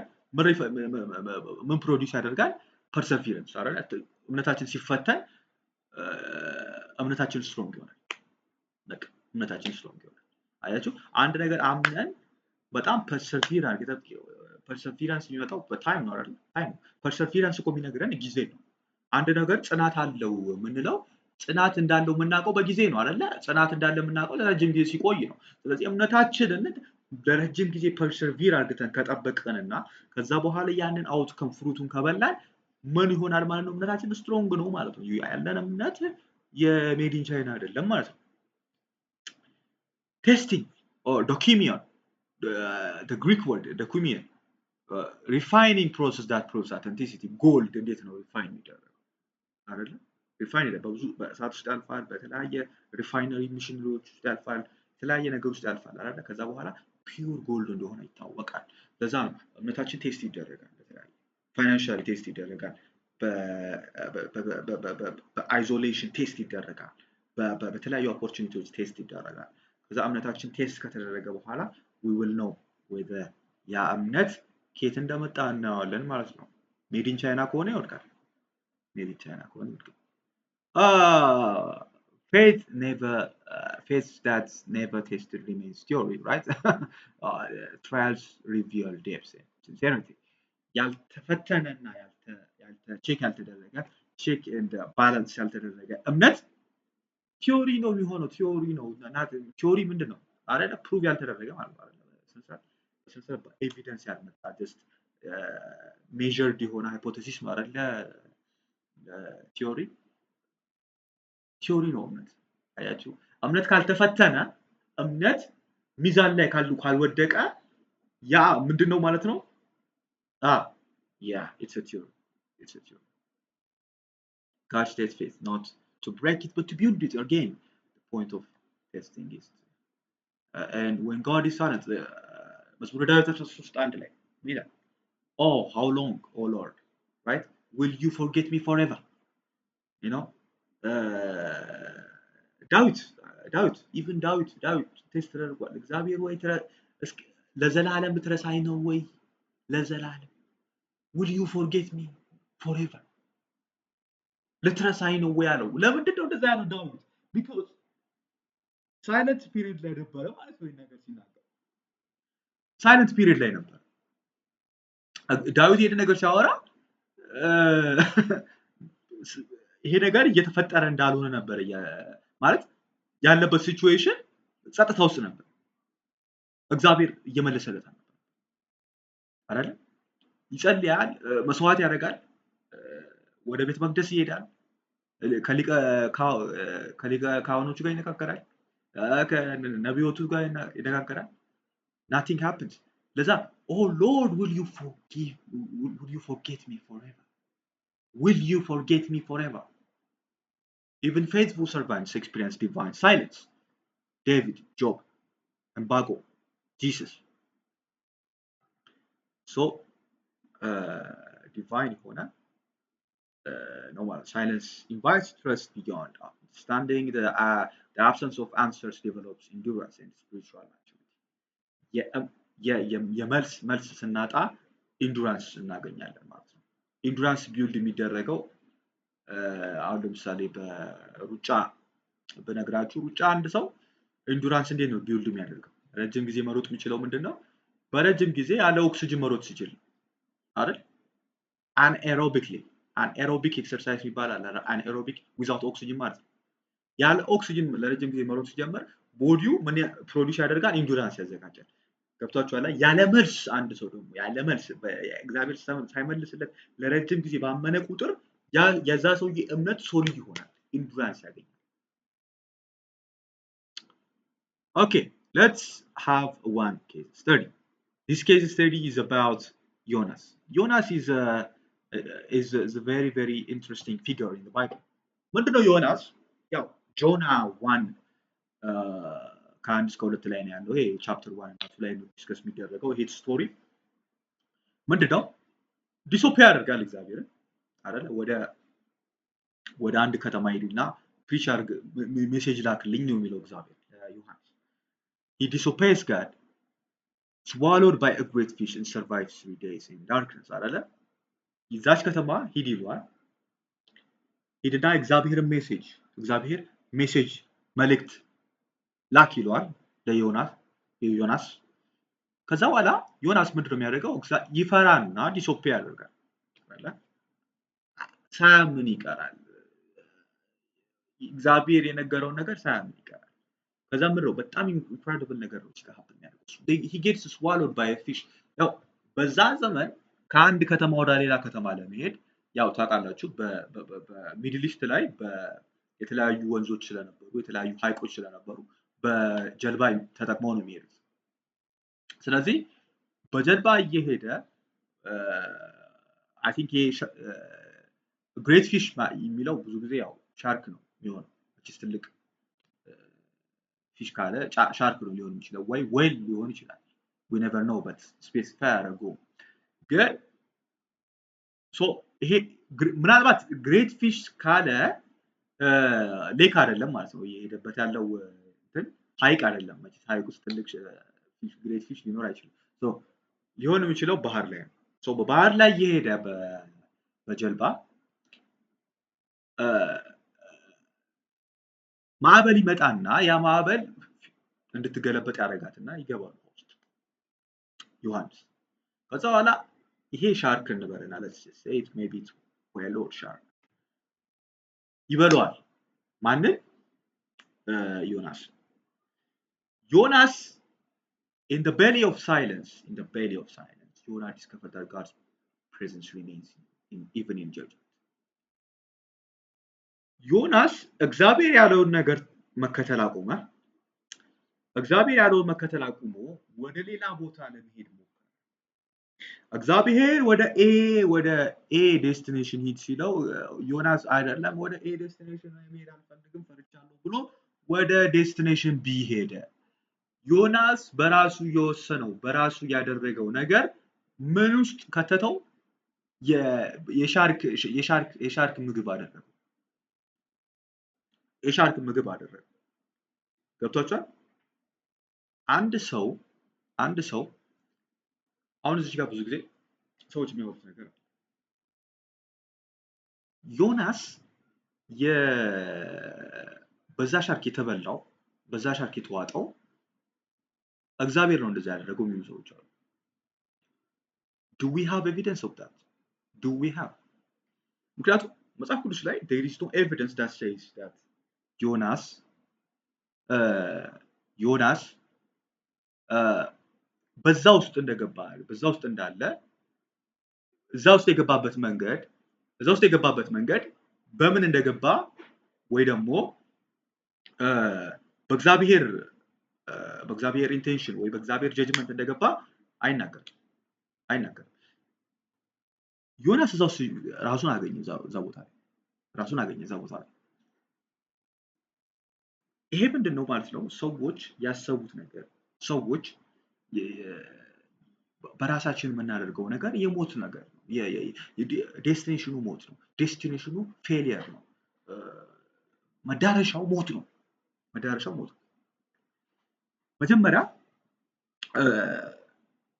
ምን ፕሮዲውስ ያደርጋል? ፐርሰቪራንስ አይደል? እምነታችን ሲፈተን እምነታችን ስትሮንግ ይሆናል። በቃ እምነታችን ስትሮንግ ይሆናል። አያችሁ፣ አንድ ነገር አምነን በጣም ፐርሰቪራንስ የሚመጣው በታይም ነው አይደል? ታይም ፐርሰቪራንስ እኮ የሚነግረን ጊዜ ነው። አንድ ነገር ጽናት አለው የምንለው ጽናት እንዳለው የምናውቀው በጊዜ ነው አይደለ? ጽናት እንዳለ የምናውቀው ለረጅም ጊዜ ሲቆይ ነው። ስለዚህ እምነታችንን ለረጅም ጊዜ ፐርሰቪር አድርገን ከጠበቅንና ከዛ በኋላ ያንን አውትከም ፍሩቱን ከበላን ምን ይሆናል ማለት ነው? እምነታችን ስትሮንግ ነው ማለት ነው። ያለን እምነት የሜዲን ቻይና አይደለም ማለት ነው። ቴስቲንግ ኦር ዶኪሚዮን the Greek word documion refining process that proves authenticity gold እንዴት ነው ሪፋይን የሚደረገው አይደለ? ሪፋይን በብዙ በእሳት ውስጥ ያልፋል፣ በተለያየ ሪፋይነሪ ሚሽነሪዎች ውስጥ ያልፋል፣ የተለያየ ነገር ውስጥ ያልፋል አይደለ? ከዛ በኋላ ፒውር ጎልድ እንደሆነ ይታወቃል። ለዛ ነው እምነታችን ቴስት ይደረጋል። በተለያየ ፋይናንሻሊ ቴስት ይደረጋል፣ በአይዞሌሽን ቴስት ይደረጋል፣ በተለያዩ ኦፖርቹኒቲዎች ቴስት ይደረጋል። ከዛ እምነታችን ቴስት ከተደረገ በኋላ we will know whether ያ እምነት ከየት እንደመጣ እናየዋለን ማለት ነው። ሜድ ኢን ቻይና ከሆነ ይወድቃል። ሜድ ኢን ቻይና ከሆነ ይወድቃል። Faith that never tested remains theory, right? Trials reveal depth and sincerity. ያልተፈተነና ቼክ ያልተደረገ ቼክ ኤንድ ባላንስ ያልተደረገ እምነት ቲዮሪ ነው የሚሆነው። ቲዮሪ ነው ናት። ቲዮሪ ምንድን ነው አይደለ? ፕሩቭ ያልተደረገ ማለት ነው አይደለ? በስንት ኤቪደንስ ያልመጣ ጀስት ሜዠርድ የሆነ ሃይፖቴሲስ ነው አይደለ? ቲዮሪ ቲዮሪ ነው እምነት። አያችሁ፣ እምነት ካልተፈተነ እምነት ሚዛን ላይ ካልወደቀ ያ ምንድነው ማለት ነው? It's a theory. It's a theory. God states faith not to break it but to build it again. The point of testing is and when God is silent, መዝሙረ ዳዊት 13:1 ላይ ይላል, oh how long, oh Lord, right, will you forget me forever? You know, ዳዊት ቴስት ተደርጓል። እግዚአብሔር ወይ ለዘላለም ብትረሳኝ ነው ወይ? ለዘላለም will you forget me forever? ልትረሳኝ ነው ወይ አለው። ለምንድን ነው እንደዛ ያለው ዳዊት? because ሳይለንት ፒሪየድ ላይ ነበረ ማለት ነው። ነገር ሲናገር ሳይለንት ፒሪየድ ላይ ነበር ዳዊት። ይሄን ነገር ሲያወራ ይሄ ነገር እየተፈጠረ እንዳልሆነ ነበር ማለት ያለበት ሲቹዌሽን ጸጥታ ውስጥ ነበር። እግዚአብሔር እየመለሰለት ነበር አይደል? ይጸልያል፣ መስዋዕት ያደርጋል፣ ወደ ቤተ መቅደስ ይሄዳል፣ ከሊቀ ካህኖቹ ጋር ይነጋገራል፣ ከነቢያቱ ጋር ይነጋገራል። nothing happens። ለዛ oh Lord will you forget me forever? Will you forget me forever? Even faithful servants experience divine silence. David, Job, Habakkuk, Jesus. So divine ሆነ normal silence invites trust beyond understanding. The absence of answers develops endurance and spiritual maturity. መልስ ስናጣ ኢንዱራንስ እናገኛለን ማለት ነው። ኢንዱራንስ ቢልድ የሚደረገው አሁን ለምሳሌ በሩጫ በነግራችሁ ሩጫ አንድ ሰው ኢንዱራንስ እንዴት ነው ቢልድ የሚያደርገው? ረጅም ጊዜ መሮጥ የሚችለው ምንድነው? በረጅም ጊዜ ያለ ኦክሲጅን መሮጥ ሲችል አይደል? anaerobic ኤክሰርሳይዝ ይባላል። anaerobic without oxygen ማለት ነው። ያለ ኦክሲጅን ለረጅም ጊዜ መሮጥ ሲጀምር ቦዲው ምን ፕሮዲዩስ ያደርጋል? ኢንዱራንስ ያዘጋጃል። ገብቷችኋል? ያለ መልስ አንድ ሰው ደግሞ ያለ መልስ እግዚአብሔር ሳይመልስለት ለረጅም ጊዜ ባመነ ቁጥር የዛ ሰውዬ እምነት ሶሊድ ይሆናል፣ ኢንዱራንስ ያገኛል። Okay, let's have one case study. This case study is about Jonas. Jonas is a very very interesting figure in the Bible. ምንድነው ዮናስ? ያው ጆና 1 ከአንድ እስከ 2 ላይ ነው ያለው። ይሄ ቻፕተር 1 እና 2 ላይ ነው ዲስከስ የሚደረገው። ይሄ ስቶሪ ምንድነው? ዲሶፒያ ያደርጋል እግዚአብሔር አይደል? ወደ አንድ ከተማ ሄዱና ፕሪች አድርግ ሜሴጅ ላክልኝ ነው የሚለው እግዚአብሔር ዮሐንስ። He disobeys God, swallowed by a great fish and survives 3 days in darkness አይደለ? ይዛች ከተማ ሂድ ይሏል። ሂድና እግዚአብሔር ሜሴጅ መልእክት ላክ ይሏል ለዮናስ። ከዛ በኋላ ዮናስ ምንድነው የሚያደርገው? ይፈራና ዲሶፒያ ያደርጋል አይደለ? ሳያምን ይቀራል። እግዚአብሔር የነገረውን ነገር ሳያምን ይቀራል። ከዛ ምንድነው በጣም ኢንክሬዲብል ነገር ነው ሲካሀብ የሚያደርገው። he gets swallowed by a fish። ያው በዛ ዘመን ከአንድ ከተማ ወደ ሌላ ከተማ ለመሄድ ያው ታውቃላችሁ በሚድል ኢስት ላይ የተለያዩ ወንዞች ስለነበሩ የተለያዩ ሀይቆች ስለነበሩ በጀልባ ተጠቅመው ነው የሚሄዱት። ስለዚህ በጀልባ እየሄደ አይ ቲንክ ግሬት ፊሽ የሚለው ብዙ ጊዜ ያው ሻርክ ነው የሚሆነው። ትልቅ ፊሽ ካለ ሻርክ ነው ሊሆን የሚችለው ወይ ዌል ሊሆን ይችላል። we never know but specify አደረገው። ግን ሶ ይሄ ምናልባት ግሬት ፊሽ ካለ ሌክ አይደለም ማለት ነው እየሄደበት ያለው እንትን ሀይቅ አይደለም። መቼስ ሀይቅ ውስጥ ትልቅ ግሬት ፊሽ ሊኖር አይችልም። ሶ ሊሆን የሚችለው ባህር ላይ ነው። ሶ በባህር ላይ እየሄደ በጀልባ ማዕበል ይመጣና ያ ማዕበል እንድትገለበጥ ያደርጋትና ይገባሉ ውስጥ ዮሐንስ። ከዛ በኋላ ይሄ ሻርክ እንበልና let's just say it maybe it's whale or shark ይበለዋል። ማንን? ዮናስ። ዮናስ in the belly of silence, Jonah discovered that God's presence remains even in judgment. ዮናስ እግዚአብሔር ያለውን ነገር መከተል አቆመ። እግዚአብሔር ያለውን መከተል አቁሞ ወደ ሌላ ቦታ ለመሄድ ሞከረ። እግዚአብሔር ወደ ኤ ዴስቲኔሽን ሂድ ሲለው ዮናስ አይደለም ወደ ኤ ዴስቲኔሽን መሄድ አልፈልግም ፈርቻለሁ ብሎ ወደ ዴስቲኔሽን ቢ ሄደ። ዮናስ በራሱ የወሰነው በራሱ ያደረገው ነገር ምን ውስጥ ከተተው? የሻርክ ምግብ አደረገው። የሻርክ ምግብ አደረገው። ገብቷችኋል? አንድ ሰው አሁን እዚህ ጋር ብዙ ጊዜ ሰዎች የሚያወሩት ነገር ዮናስ በዛ ሻርክ የተበላው በዛ ሻርክ የተዋጠው እግዚአብሔር ነው እንደዛ ያደረገው የሚሉ ሰዎች አሉ። do we have evidence of that? do we have? ምክንያቱም መጽሐፍ ቅዱስ ላይ there is no evidence that says that ዮናስ በዛ ውስጥ እንደገባ በዛ ውስጥ እንዳለ እዛ ውስጥ የገባበት መንገድ በምን እንደገባ ወይ ደግሞ በእግዚአብሔር ኢንቴንሽን ወይ በእግዚአብሔር ጀጅመንት እንደገባ አይናገርም። ዮናስ እዛው ራሱን አገኘ እዛ ቦታ ላይ ይሄ ምንድነው ማለት ነው? ሰዎች ያሰቡት ነገር ሰዎች በራሳችን የምናደርገው ነገር የሞት ነገር ነው። ዴስቲኔሽኑ ሞት ነው። ዴስቲኔሽኑ ፌሊየር ነው። መዳረሻው ሞት ነው። መጀመሪያ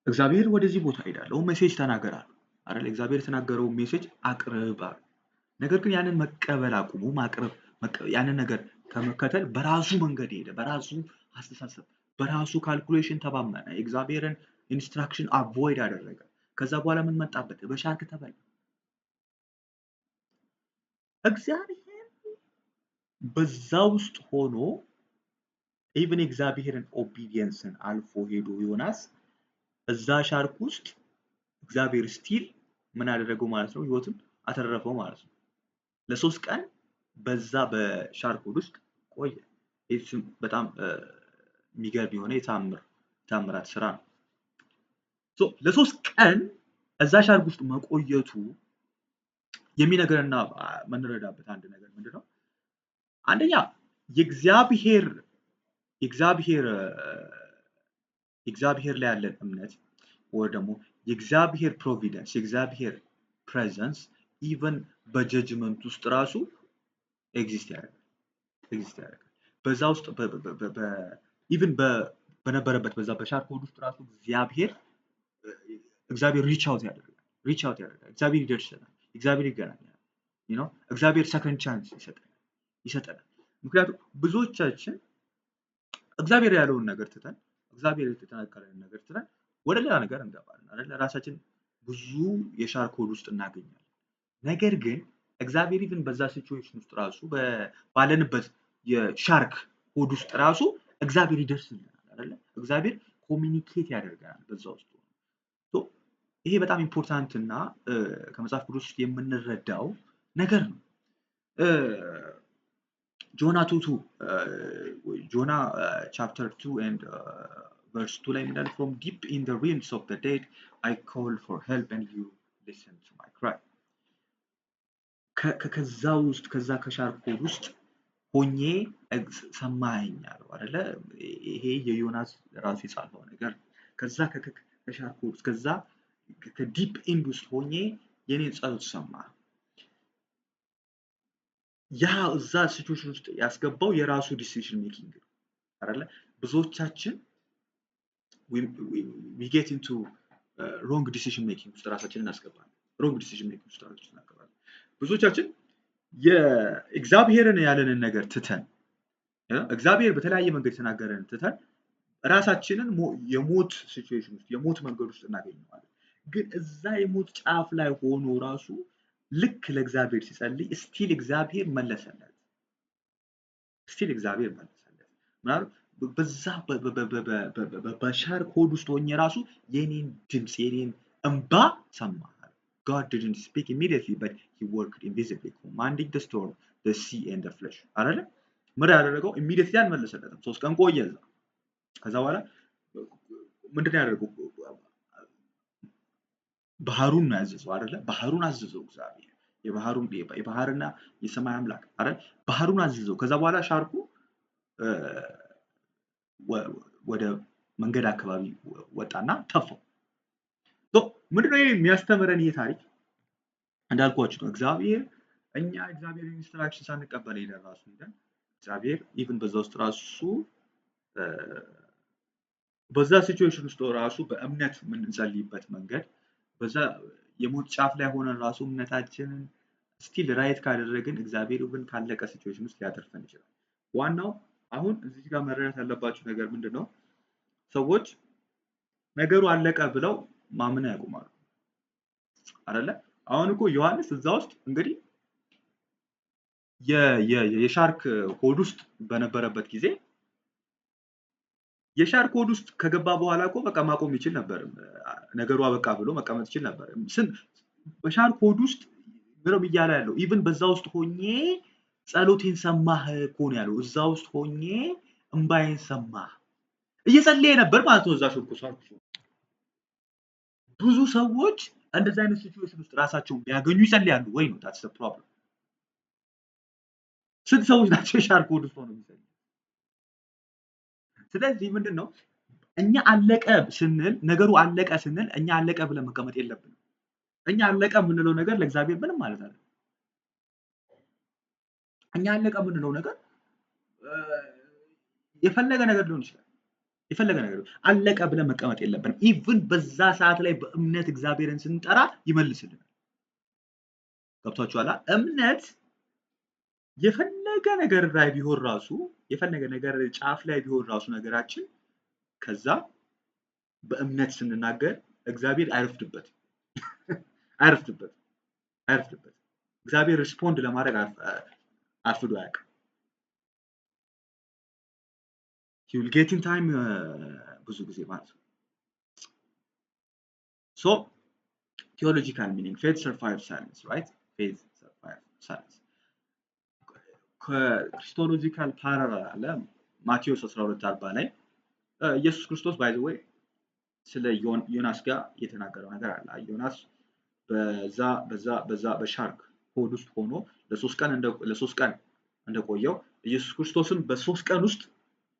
እግዚአብሔር ወደዚህ ቦታ ሄዳለሁ ሜሴጅ ተናገራል አይደል? እግዚአብሔር የተናገረው ሜሴጅ አቅርብ። ነገር ግን ያንን መቀበል አቁሙ። ያንን ነገር ከመከተል በራሱ መንገድ ሄደ። በራሱ አስተሳሰብ በራሱ ካልኩሌሽን ተማመነ። የእግዚአብሔርን ኢንስትራክሽን አቮይድ አደረገ። ከዛ በኋላ ምን መጣበት? በሻርክ ተበላ። እግዚአብሔር በዛ ውስጥ ሆኖ ኢቭን እግዚአብሔርን ኦቢዲየንስን አልፎ ሄዶ ዮናስ እዛ ሻርክ ውስጥ እግዚአብሔር ስቲል ምን አደረገው ማለት ነው? ህይወቱን አተረፈው ማለት ነው። ለ3 ቀን በዛ በሻርክ ውስጥ ቆየ። እሱም በጣም የሚገርም የሆነ የታምራት ስራ ነው። ለ3 ቀን እዛ ሻርክ ውስጥ መቆየቱ የሚነገርና የምንረዳበት አንድ ነገር ምንድነው? አንደኛ የእግዚአብሔር ላይ ያለን እምነት ወይ ደግሞ የእግዚአብሔር ፕሮቪደንስ የእግዚአብሔር ፕሬዘንስ ኢቨን በጀጅመንት ውስጥ ራሱ ኤግዚስት ያደርጋል። በዛ ውስጥ ኢቨን በነበረበት በዛ በሻርክ ሆድ ውስጥ ራሱ እግዚአብሔር ሪች አውት ያደርጋል። እግዚአብሔር ይደርሰናል። እግዚአብሔር ይገናኛል። እግዚአብሔር ሰከንድ ቻንስ ይሰጠናል። ምክንያቱም ብዙዎቻችን እግዚአብሔር ያለውን ነገር ትተን እግዚአብሔር የተናገረንን ነገር ትተን ወደ ሌላ ነገር እንገባለን አይደል? ራሳችን ብዙ የሻርክ ሆድ ውስጥ እናገኛለን። ነገር ግን እግዚአብሔር ኢቭን በዛ ሲቹዌሽን ውስጥ ራሱ ባለንበት የሻርክ ሆድ ውስጥ ራሱ እግዚአብሔር ይደርስልናል አይደል? እግዚአብሔር ኮሚኒኬት ያደርገናል በዛ ውስጥ። ይሄ በጣም ኢምፖርታንት እና ከመጽሐፍ ቅዱስ ውስጥ የምንረዳው ነገር ነው። ጆና ቻፕተር 2 and verse 2 ላይ ምንድነው? from deep in the realms of the dead I call for help and you listen to my cry. ከዛ ከሻርክ ሆድ ውስጥ ሆኜ ሰማኸኝ አለው አይደለ? ይሄ የዮናስ ራሱ የጻፈው ነገር ከዛ ከሻርክ ሆድ ውስጥ ከዛ ከዲፕ ኢንድ ውስጥ ሆኜ የኔን ጸሎት ሰማ። ያ እዛ ሲቹዌሽን ውስጥ ያስገባው የራሱ ዲሲዥን ሜኪንግ ነው አይደለ? ብዙዎቻችን we get into wrong decision making ውስጥ ራሳችንን እናስገባለን። wrong decision making ውስጥ ራሳችንን እናስገባለን። ብዙዎቻችን የእግዚአብሔርን ያለንን ነገር ትተን እግዚአብሔር በተለያየ መንገድ የተናገረን ትተን ራሳችንን የሞት ሲቹዌሽን ውስጥ የሞት መንገድ ውስጥ እናገኘዋለን። ግን እዛ የሞት ጫፍ ላይ ሆኖ ራሱ ልክ ለእግዚአብሔር ሲጸልይ ስቲል እግዚአብሔር መለሰለት። ስቲል እግዚአብሔር መለሰለት። ምናልባት በዛ በሻር ኮድ ውስጥ ሆኜ ራሱ የኔን ድምፅ የኔን እንባ ሰማ። God didn't speak immediately, but he worked invisibly, commanding the storm, the sea and the flesh. አይደለ? ምን ያደረገው immediately አልመለሰለትም። 3 ቀን ቆየ እዛ። ከዛ በኋላ ምንድን ነው ያደረገው? ባህሩን ነው ያዘዘው አይደለ? ባህሩን አዘዘው እግዚአብሔር። የባህርና የሰማይ አምላክ አይደል? ባህሩን አዘዘው። ከዛ በኋላ ሻርኩ ወደ መንገድ አካባቢ ወጣና ተፋው። ምንድነው የሚያስተምረን ይሄ ታሪክ? እንዳልኳችሁ ነው እግዚአብሔር እኛ እግዚአብሔርን ኢንስትራክሽን ሳንቀበል ሄደን ራሱ ሄደን እግዚአብሔር ኢቭን በዛ ውስጥ ራሱ በዛ ሲቹዌሽን ውስጥ ራሱ በእምነት የምንጸልይበት መንገድ በዛ የሞት ጫፍ ላይ ሆነን ራሱ እምነታችንን ስቲል ራይት ካደረግን እግዚአብሔር ግን ካለቀ ሲቹዌሽን ውስጥ ሊያተርፈን ይችላል። ዋናው አሁን እዚህ ጋር መረዳት ያለባችሁ ነገር ምንድነው? ሰዎች ነገሩ አለቀ ብለው ማመን ያቆማሉ አይደለ? አሁን እኮ ዮሐንስ እዛ ውስጥ እንግዲህ የሻርክ ሆድ ውስጥ በነበረበት ጊዜ የሻርክ ሆድ ውስጥ ከገባ በኋላ እኮ በቃ ማቆም ይችል ነበር። ነገሩ አበቃ ብሎ መቀመጥ ይችል ነበር። በሻርክ ሆድ ውስጥ ምንም እያለ ያለው ኢቭን በዛ ውስጥ ሆኜ ጸሎቴን ሰማህ እኮ ነው ያለው። እዛ ውስጥ ሆኜ እምባዬን ሰማህ እየጸለየ ነበር ማለት ነው። እዛ ሻርክ ብዙ ሰዎች እንደዚህ አይነት ሲቹዌሽን ውስጥ ራሳቸውን ቢያገኙ ይጸልያሉ ወይ ነው? that's the problem። ስንት ሰዎች ናቸው ሻርክ ሆድ ውስጥ ሆነው የሚጸልዩ? ስለዚህ ምንድነው እኛ አለቀ ስንል ነገሩ አለቀ ስንል እኛ አለቀ ብለን መቀመጥ የለብንም። እኛ አለቀ የምንለው ነገር ለእግዚአብሔር ምንም ማለት አይደለም። እኛ አለቀ የምንለው ነገር የፈለገ ነገር ሊሆን ይችላል። የፈለገ ነገር አለቀ ብለን መቀመጥ የለብንም። ኢቭን በዛ ሰዓት ላይ በእምነት እግዚአብሔርን ስንጠራ ይመልስልናል። ገብቷችኋል? እምነት የፈለገ ነገር ላይ ቢሆን ራሱ የፈለገ ነገር ጫፍ ላይ ቢሆን ራሱ ነገራችን ከዛ በእምነት ስንናገር እግዚአብሔር አይረፍድበትም። አይረፍድበትም። እግዚአብሔር ሪስፖንድ ለማድረግ አርፍዶ አያውቅም። he will get in time ብዙ ጊዜ ማለት ነው። so theological meaning faith survives silence, right? faith survives silence. ከክሪስቶሎጂካል ፓራላል አለ ማቴዎስ 12:40 ላይ ኢየሱስ ክርስቶስ ባይ ዘ ወይ ስለ ዮናስ ጋር የተናገረው ነገር አለ። ዮናስ በዛ በሻርክ ሆድ ውስጥ ሆኖ ለሶስት ቀን እንደቆየው ኢየሱስ ክርስቶስም በ3 ቀን ውስጥ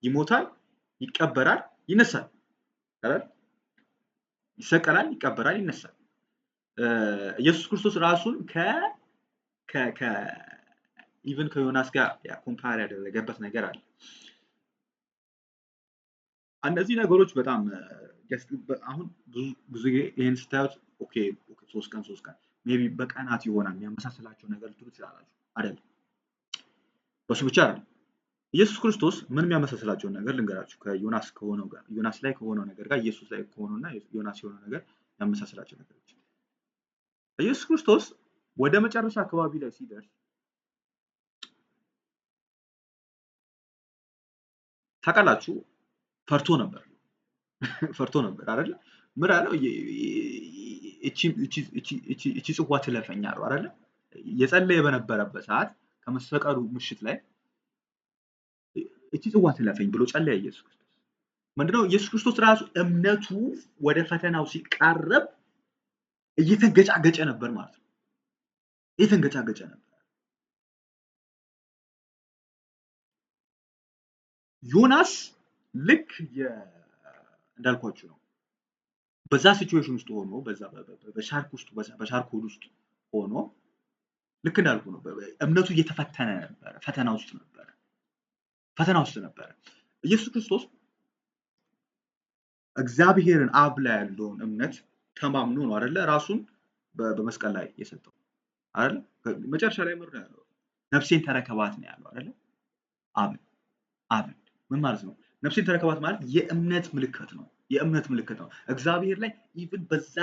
ይሞታል፣ ይቀበራል፣ ይነሳል አይደል? ይሰቀላል፣ ይቀበራል፣ ይነሳል። ኢየሱስ ክርስቶስ ራሱን ኢቭን ከዮናስ ጋር ኮምፓር ያደረገበት ነገር አለ። እነዚህ ነገሮች በጣም አሁን ብዙ ይሄን ስታዩት ኦኬ 3 ቀን ሜቢ በቀናት ይሆናል የሚያመሳስላቸው ነገር ልትሉ ትችላላችሁ አይደል? በሱ ብቻ አይደል። ኢየሱስ ክርስቶስ ምን የሚያመሳስላቸውን ነገር ልንገራችሁ። ዮናስ ላይ ከሆነው ነገር ጋር ኢየሱስ ላይ ከሆነውና ዮናስ የሆነው ነገር ያመሳስላቸው ነገሮች። ኢየሱስ ክርስቶስ ወደ መጨረሻ አካባቢ ላይ ሲደርስ ታውቃላችሁ ፈርቶ ነበር አይደል? ምን አለው? እቺ ጽዋ ትለፈኝ አለው አይደል? የጸለየ በነበረበት ሰዓት ከመሰቀሉ ምሽት ላይ እቺ ጽዋ ትለፈኝ ብሎ ጸለየ ኢየሱስ ክርስቶስ። ምንድነው ኢየሱስ ክርስቶስ ራሱ እምነቱ ወደ ፈተናው ሲቃረብ እየተንገጫገጨ ነበር ማለት ነው። እየተንገጫገጨ ነበር። ዮናስ ልክ እንዳልኳችሁ ነው። በዛ ሲቹዌሽን ውስጥ ሆኖ በሻርክ ሆድ ውስጥ ሆኖ ልክ እንዳልኩ ነው። እምነቱ እየተፈተነ ነበረ፣ ፈተና ውስጥ ነበረ። ኢየሱስ ክርስቶስ እግዚአብሔርን አብ ላይ ያለውን እምነት ተማምኖ ነው አይደለ ራሱን በመስቀል ላይ የሰጠው አይደለ? መጨረሻ ላይ ምር ነው ያለው፣ ነፍሴን ተረከባት ነው ያለው አይደለ? አብን አብን ምን ማለት ነው? ነፍሴን ተረከባት ማለት የእምነት ምልክት ነው። የእምነት ምልክት ነው። እግዚአብሔር ላይ ኢቭን በዛ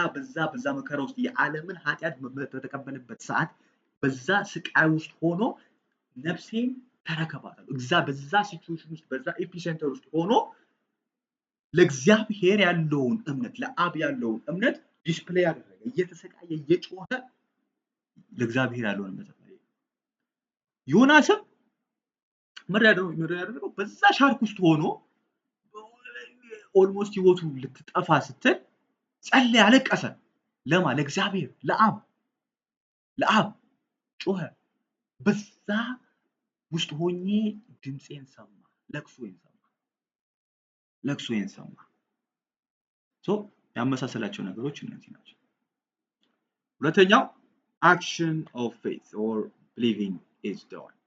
መከራ ውስጥ የዓለምን ኃጢአት በተቀበለበት ሰዓት በዛ ስቃይ ውስጥ ሆኖ ነፍሴን ተረከባት አለው። በዛ ሲቹዌሽን ውስጥ በዛ ኤፒሴንተር ውስጥ ሆኖ ለእግዚአብሔር ያለውን እምነት ለአብ ያለውን እምነት ዲስፕሌይ ያደረገ እየተሰቃየ እየጮኸ ለእግዚአብሔር ያለውን እምነት ዮናስም ምን ያደረገው በዛ ሻርክ ውስጥ ሆኖ ኦልሞስት ህይወቱ ልትጠፋ ስትል ጸለየ፣ አለቀሰ። ለማ ለእግዚአብሔር ለአብ ጮኸ። በዛ ውስጥ ሆኜ ድምፄን ሰማ፣ ለቅሶዬን ሰማ። ያመሳሰላቸው ነገሮች እነዚህ ናቸው። ሁለተኛው action of faith or believing is done.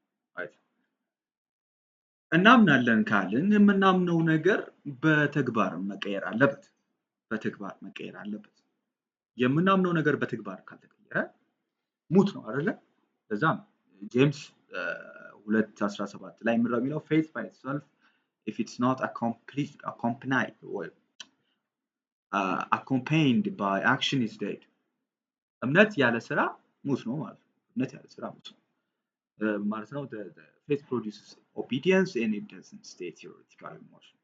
እናምናለን ካልን የምናምነው ነገር በተግባር መቀየር አለበት። የምናምነው ነገር በተግባር ካልተቀየረ ሙት ነው አይደለ? ለዛ ነው ጄምስ 2:17 ላይ ምንድነው የሚለው? faith by itself if it's not accompanied by action is dead. እምነት ያለ ስራ ሙት ነው ማለት ነው። እምነት ያለ ስራ ሙት ነው ማለት ነው። faith produces obedience and it doesn't stay theoretical emotion.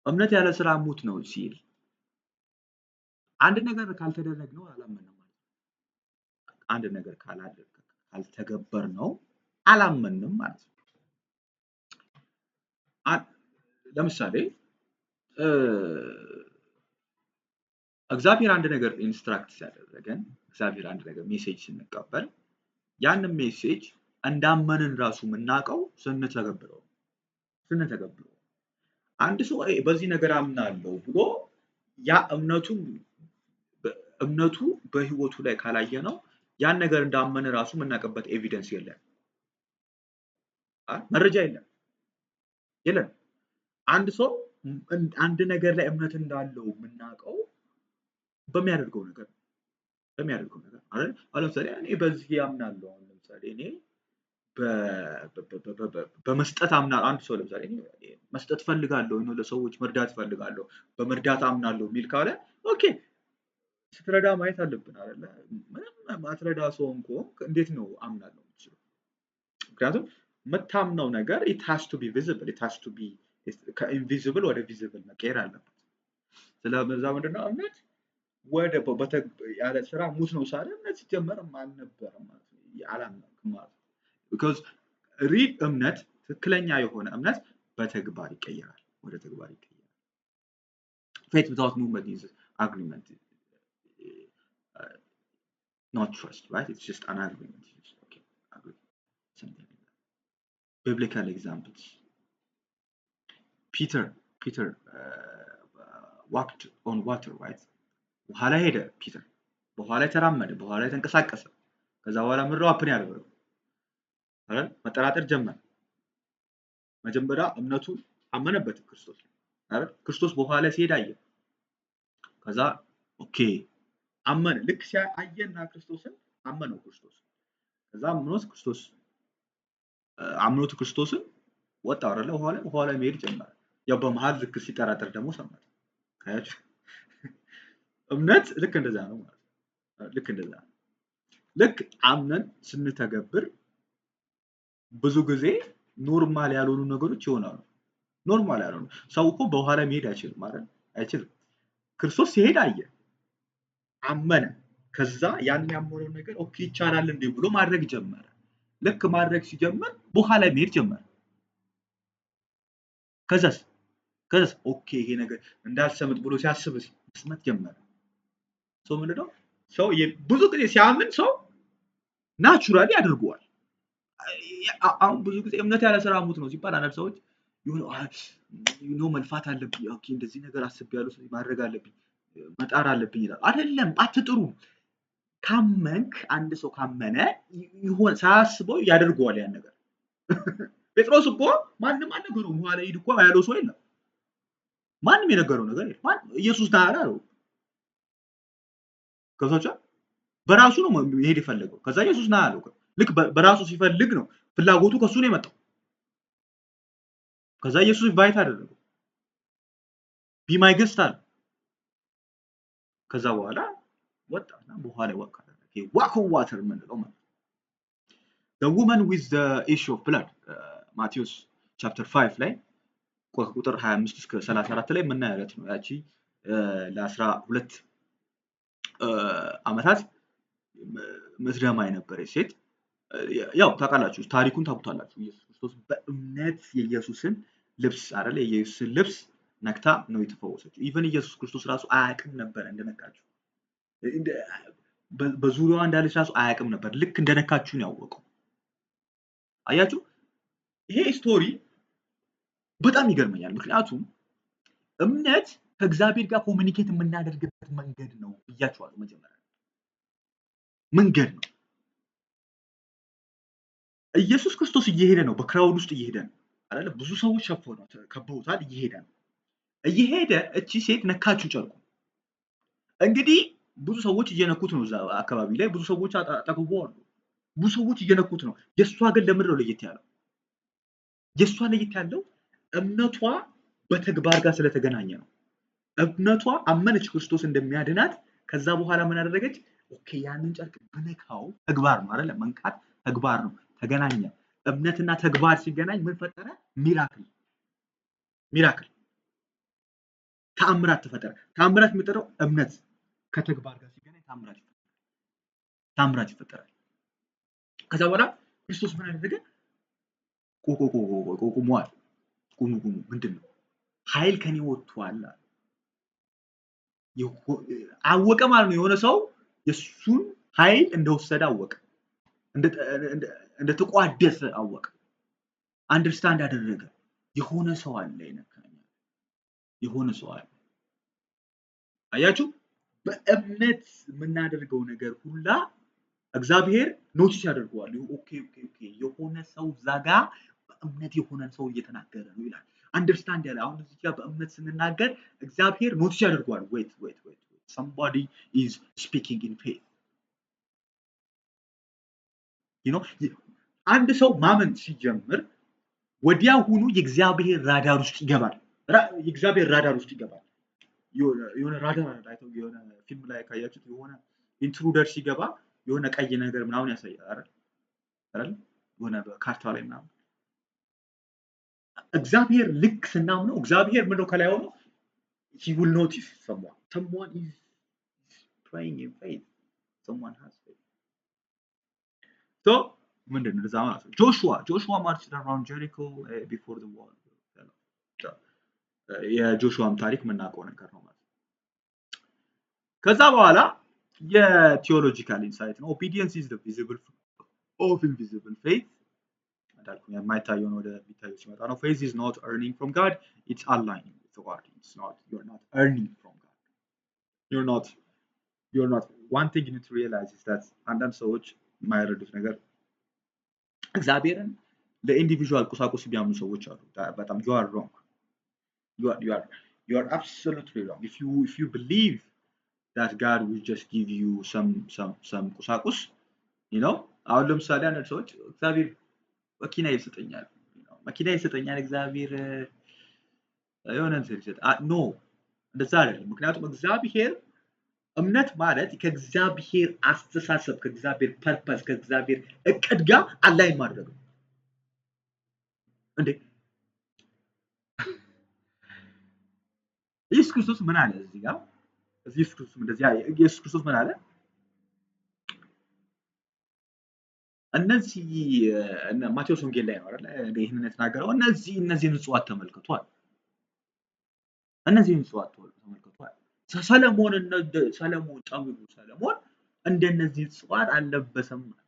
እምነት ያለ ስራ ሙት ነው ሲል አንድ ነገር ካልተደረግነው አላመንም ማለት ነው። አንድ ነገር ካልተገበርነው አላመንም ማለት ነው። ለምሳሌ እግዚአብሔር አንድ ነገር ኢንስትራክት ሲያደርገን፣ እግዚአብሔር አንድ ነገር ሜሴጅ ስንቀበል ያንን ሜሴጅ እንዳመንን ራሱ የምናውቀው ስንተገብረው። አንድ ሰው በዚህ ነገር አምናለሁ ብሎ ያ እምነቱ በህይወቱ ላይ ካላየ ነው ያን ነገር እንዳመነ ራሱ የምናውቅበት ኤቪደንስ የለም፣ መረጃ የለም። አንድ ሰው አንድ ነገር ላይ እምነት እንዳለው የምናውቀው በሚያደርገው ነገር አይደል? ለምሳሌ እኔ በዚህ አምናለሁ። ለምሳሌ እኔ በመስጠት አምናለሁ። አንድ ሰው ለምሳሌ እኔ መስጠት ፈልጋለሁ፣ ለሰዎች መርዳት ፈልጋለሁ፣ በመርዳት አምናለሁ የሚል ካለ ኦኬ ስትረዳ ማየት አለብን አይደለ? ምንም ማትረዳ ሰው ከሆንክ እንዴት ነው አምናለሁ የምትችለው? ምክንያቱም የምታምነው ነገር it has to be visible, it has to be ከኢንቪዚብል ወደ ቪዚብል መቀየር አለበት። ስለዚህ ምንድነው እምነት ወደ ያለ ስራ ሙት ነው ሳለ እምነት ሲጀመር አልነበረም ማለት ነው። አላመንኩም ማለት ነው። because ሪል እምነት ትክክለኛ የሆነ እምነት በተግባር ይቀየራል፣ ወደ ተግባር ይቀየራል። faith without movement is agreement, not trust, right? It's just an agreement. Okay, agree. Something like that. Biblical examples. Peter walked on water, right? ውሃ ላይ ሄደ ፒተር፣ በውሃ ላይ ተራመደ፣ በውሃ ላይ ተንቀሳቀሰ። ከዛ በኋላ ምድር አፕን ያደረገው አይደል? መጠራጠር ጀመረ። መጀመሪያ እምነቱን አመነበት ክርስቶስ አይደል? ክርስቶስ በውሃ ላይ ሲሄድ አየ። ከዛ ኦኬ አመነ። ልክ ሲያየና ክርስቶስን አመነው ክርስቶስ። ከዛ አምኖት ክርስቶስን ወጣ አይደለ? ውሃ ላይ መሄድ ጀመረ። ያው በመሃል ልክ ሲጠራጠር ደግሞ ሰማት። አያችሁ? እምነት ልክ እንደዛ ነው ማለት ነው። ልክ አምነን ስንተገብር ብዙ ጊዜ ኖርማል ያልሆኑ ነገሮች ይሆናሉ። ኖርማል ያልሆኑ ሰው እኮ በውሃ ላይ መሄድ አይችልም። ክርስቶስ ሲሄድ አየ፣ አመነ። ከዛ ያን ያመነው ነገር ኦኬ ይቻላል እንዴ ብሎ ማድረግ ጀመረ። ልክ ማድረግ ሲጀምር በውሃ ላይ መሄድ ጀመረ። ከዛስ ኦኬ ይሄ ነገር እንዳልሰምጥ ብሎ ሲያስብ መስመጥ ጀመረ። ሰው ምንድነው? ሰው ብዙ ጊዜ ሲያምን ሰው ናቹራሊ ያደርገዋል። አሁን ብዙ ጊዜ እምነት ያለ ስራ ሙት ነው ሲባል አንዳንድ ሰዎች መልፋት አለብኝ፣ ኦኬ እንደዚህ ነገር አስቤያለሁ፣ ስለዚህ ማድረግ አለብኝ፣ መጣር አለብኝ ይላል። አይደለም፣ አትጥሩ። ካመንክ አንድ ሰው ካመነ ይሆን ሳያስበው ያደርገዋል ያን ነገር። ጴጥሮስ እኮ ማንም አልነገረውም። ውሃ ላይ ሂድ እኮ ያለው ሰው የለም። ማንም የነገረው ነገር የለም። ኢየሱስ ና አለው። ገብቷችኋል? በራሱ ነው መሄድ የፈለገው። ከዛ ኢየሱስ ና አለው። ልክ በራሱ ሲፈልግ ነው ፍላጎቱ ከሱ ነው የመጣው። ከዛ ኢየሱስ ኢንቫይት አደረገው። ቢ ማይ ገስት አለ። ከዛ በኋላ ወጣና በኋላ ወቃ አደረገ። ዋክ ኦን ዋተር የምንለው ማለት the woman with the issue of blood ማቴዎስ ቻፕተር 5 ላይ ቁጥር 25 እስከ 34 ላይ የምናያት ነው። ያቺ ለ12 አመታት ምድረማ የነበረች ሴት ያው ታውቃላችሁ፣ ታሪኩን ታውቁታላችሁ። ኢየሱስ ክርስቶስ በእምነት የኢየሱስን ልብስ አይደል የኢየሱስን ልብስ ነክታ ነው የተፈወሰችው። ኢቨን ኢየሱስ ክርስቶስ ራሱ አያውቅም ነበር እንደነካችሁ። በዙሪያዋ እንዳለች ራሱ አያውቅም ነበር። ልክ እንደነካችሁ ነው ያወቀው። አያችሁ፣ ይሄ ስቶሪ በጣም ይገርመኛል። ምክንያቱም እምነት ከእግዚአብሔር ጋር ኮሚኒኬት የምናደርግበት መንገድ ነው ብያችኋለሁ። መጀመሪያ መንገድ ነው። ኢየሱስ ክርስቶስ እየሄደ ነው፣ በክራውድ ውስጥ እየሄደ ነው አይደለ? ብዙ ሰዎች ሸፈኑት፣ ከበውታል። እየሄደ ነው። እየሄደ እቺ ሴት ነካችሁ ጨርቁ። እንግዲህ ብዙ ሰዎች እየነኩት ነው። እዛ አካባቢ ላይ ብዙ ሰዎች አጠገቡ አሉ። ብዙ ሰዎች እየነኩት ነው። የእሷ ግን ለምንድን ነው ለየት ያለው? የእሷ ለየት ያለው እምነቷ በተግባር ጋር ስለተገናኘ ነው። እምነቷ አመነች ክርስቶስ እንደሚያድናት። ከዛ በኋላ ምን አደረገች? ኦኬ ያንን ጨርቅ ብነካው፣ ተግባር ነው አይደለ? መንካት ተግባር ነው። ተገናኘ። እምነትና ተግባር ሲገናኝ ምን ፈጠረ? ሚራክል ተአምራት ተፈጠረ። ተአምራት የሚጠራው እምነት ከተግባር ጋር ሲገናኝ ተአምራት ይፈጠራል። ከዛ በኋላ ክርስቶስ ምን አደረገ? ቁሙ፣ ምንድን ነው? ኃይል ከኔ ወጥቷል። አወቀ ማለት ነው። የሆነ ሰው የሱን ኃይል እንደወሰደ አወቀ፣ እንደተቋደሰ አወቀ፣ አንደርስታንድ አደረገ። የሆነ ሰው አለ ይነካኛል፣ የሆነ ሰው አለ። አያችሁ፣ በእምነት የምናደርገው ነገር ሁላ እግዚአብሔር ኖቲስ ያደርገዋል። ኦኬ የሆነ ሰው ዛጋ በእምነት የሆነ ሰው እየተናገረ ነው ይላል። አንደርስታንድ ያለ አሁን እዚህ ጋር በእምነት ስንናገር እግዚአብሔር ኖቲስ ያደርገዋል። ዌት somebody is speaking in faith. አንድ ሰው ማመን ሲጀምር ወዲያውኑ የእግዚአብሔር ራዳር ውስጥ ይገባል። የሆነ ራዳር አይተው የሆነ ፊልም ላይ ካያችሁት የሆነ ኢንትሩደር ሲገባ የሆነ ቀይ ነገር ምናምን ያሳያል አይደል? የሆነ በካርታ ላይ ምናምን። እግዚአብሔር ልክ ስናምነው እግዚአብሔር ምንድነው ከላይ ሆኖ he will notice someone is praying in faith, someone has faith. So ምንድነው እንደዛ ማለት ነው። ጆሹዋ marched around Jericho before the wall. የጆሹዋም ታሪክ የምናውቀው ነገር ነው ማለት ነው። ከዛ በኋላ የቲዮሎጂካል ኢንሳይት ነው። ኦቢዲየንስ is the visible of invisible faith. እንዳልኩ የማይታየው ነው ወደ ቢታየው ሲመጣ ነው። faith is not earning from God, it's aligning with God. You're not earning from God. You're not one thing you need to realize is that አንዳንድ ሰዎች የማይረዱት ነገር እግዚአብሔርን ለኢንዲቪጁዋል ቁሳቁስ ቢያምኑ ሰዎች አሉ። በጣም you are wrong. You are absolutely wrong. If you believe that God will just give you some ቁሳቁስ, አሁን ለምሳሌ አንዳንድ ሰዎች እግዚአብሔር መኪና ይሰጠኛል እግዚአብሔር የሆነ እንትን ይሰጣል። ኖ እንደዛ አይደለም። ምክንያቱም እግዚአብሔር እምነት ማለት ከእግዚአብሔር አስተሳሰብ፣ ከእግዚአብሔር ፐርፐስ፣ ከእግዚአብሔር እቅድ ጋር አላይን ማድረግ ነው። እንዴ ኢየሱስ ክርስቶስ ምን አለ እዚህ ጋር? ኢየሱስ ክርስቶስ ምን አለ? እነዚህ ማቴዎስ ወንጌል ላይ ነው አይደል ይሄንን የተናገረው። እነዚህን እጽዋት ተመልክቷል። ሰለሞን እንደነዚህ እጽዋት አልለበሰም ማለት።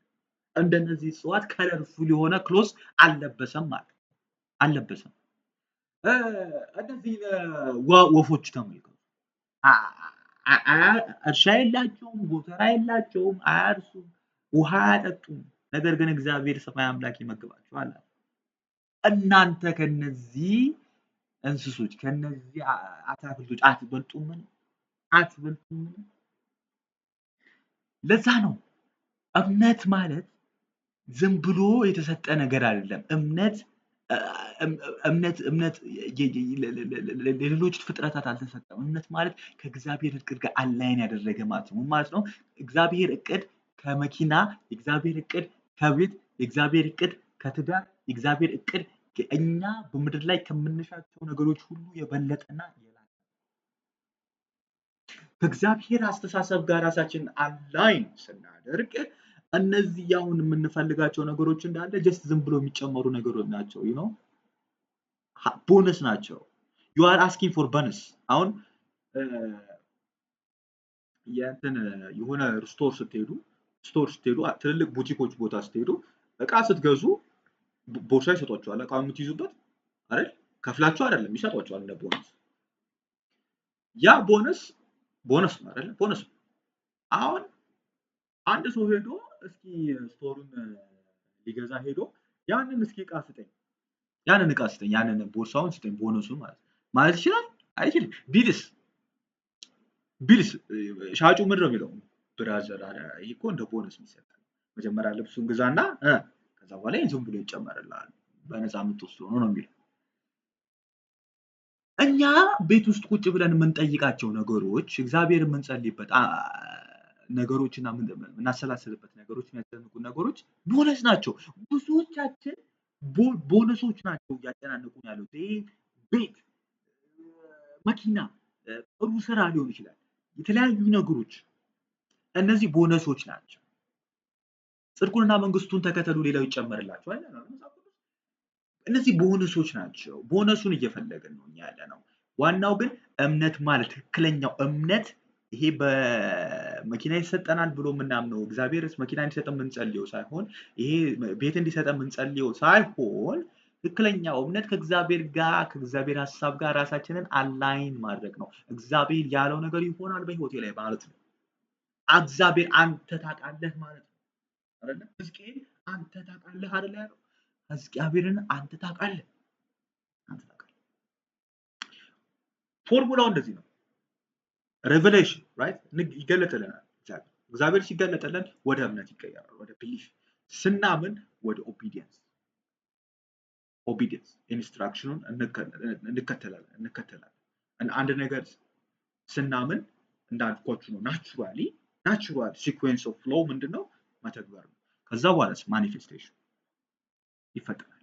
እንደነዚህ እጽዋት ከለርፉል የሆነ ክሎዝ አልለበሰም ማለት እነዚህ ወፎች ተመልከቱ። እርሻ የላቸውም፣ ጎተራ የላቸውም፣ አያርሱም፣ ውሃ አያጠጡም። ነገር ግን እግዚአብሔር ሰማይ አምላክ ይመግባቸዋል። እናንተ ከነዚህ እንስሶች ከነዚህ አትክልቶች አትበልጡምን? አትበልጡምን? ለዛ ነው እምነት ማለት ዝም ብሎ የተሰጠ ነገር አይደለም። እምነት ለሌሎች ፍጥረታት አልተሰጠም። እምነት ማለት ከእግዚአብሔር እቅድ ጋር አላይን ያደረገ ማለት ነው። ምን ማለት ነው? እግዚአብሔር እቅድ ከመኪና፣ የእግዚአብሔር እቅድ ከቤት፣ የእግዚአብሔር እቅድ ከትዳር፣ የእግዚአብሔር እቅድ እኛ በምድር ላይ ከምንሻቸው ነገሮች ሁሉ የበለጠና የላቀ ከእግዚአብሔር አስተሳሰብ ጋር ራሳችንን አላይን ስናደርግ እነዚህ አሁን የምንፈልጋቸው ነገሮች እንዳለ ጀስት ዝም ብሎ የሚጨመሩ ነገሮች ናቸው። ቦነስ ናቸው። ዩ አር አስኪንግ ፎር ቦነስ። አሁን የእንትን የሆነ ስቶር ስትሄዱ ትልልቅ ቡቲኮች ቦታ ስትሄዱ እቃ ስትገዙ ቦርሳ ይሰጧቸዋል። እቃ የምትይዙበት አይደል? ከፍላችሁ አይደለም ይሰጧቸዋል እንደ ቦነስ። ያ ቦነስ ነው አይደል? ቦነስ ነው። አሁን አንድ ሰው ሄዶ እስኪ ስቶሩን ሊገዛ ሄዶ ያንን እስኪ እቃ ስጠኝ፣ ያንን ቦርሳውን ስጠኝ ቦነሱን ማለት ይችላል? አይችልም። ቢልስ ሻጩ ምንድን ነው የሚለው? ብራዘር ይሄ እኮ እንደ ቦነስ የሚሰጥ መጀመሪያ ልብሱን ግዛና ከዛ በኋላ ዝም ብሎ ይጨመርልሃል በነፃ የምትወስደው ነው የሚለው። እኛ ቤት ውስጥ ቁጭ ብለን የምንጠይቃቸው ነገሮች እግዚአብሔር የምንጸልይበት ነገሮችና የምናሰላስልበት ነገሮች የሚያስጨንቁ ነገሮች ቦነስ ናቸው። ብዙዎቻችን ቦነሶች ናቸው እያጨናነቁን ያሉት። ቤት፣ መኪና፣ ጥሩ ስራ ሊሆን ይችላል። የተለያዩ ነገሮች እነዚህ ቦነሶች ናቸው። ጽድቁንና መንግስቱን ተከተሉ ሌላው ይጨመርላችኋል። እነዚህ ቦነሶች ናቸው። ቦነሱን እየፈለግን ነው እኛ ያለነው። ዋናው ግን እምነት ማለት ትክክለኛው እምነት ይሄ በመኪና ይሰጠናል ብሎ የምናምነው እግዚአብሔርስ መኪና እንዲሰጠን የምንጸልየው ሳይሆን ይሄ ቤት እንዲሰጠን የምንጸልየው ሳይሆን ትክክለኛው እምነት ከእግዚአብሔር ጋር ከእግዚአብሔር ሀሳብ ጋር ራሳችንን አላይን ማድረግ ነው። እግዚአብሔር ያለው ነገር ይሆናል በህይወቴ ላይ ማለት ነው። እግዚአብሔር አንተ ታውቃለህ ማለት ነው አይደለ? ሕዝቅኤል አንተ ታውቃለህ አይደለ ያለው? እግዚአብሔርን አንተ ታውቃለህ። ፎርሙላው እንደዚህ ነው። ሬቨሌሽን ራይት ይገለጥልናል። እግዚአብሔር ሲገለጥልን ወደ እምነት ይቀየራል፣ ወደ ቢሊፍ። ስናምን ወደ ኦቢዲየንስ ኢንስትራክሽኑን እንከተላለን። አንድ ነገር ስናምን እንዳልኳችሁ ነው። ናቹራል ሲኩዌንስ ኦፍ ፍሎው ምንድነው? መተግበር ነው። ከዛ በኋላስ ማኒፌስቴሽን ይፈጠራል፣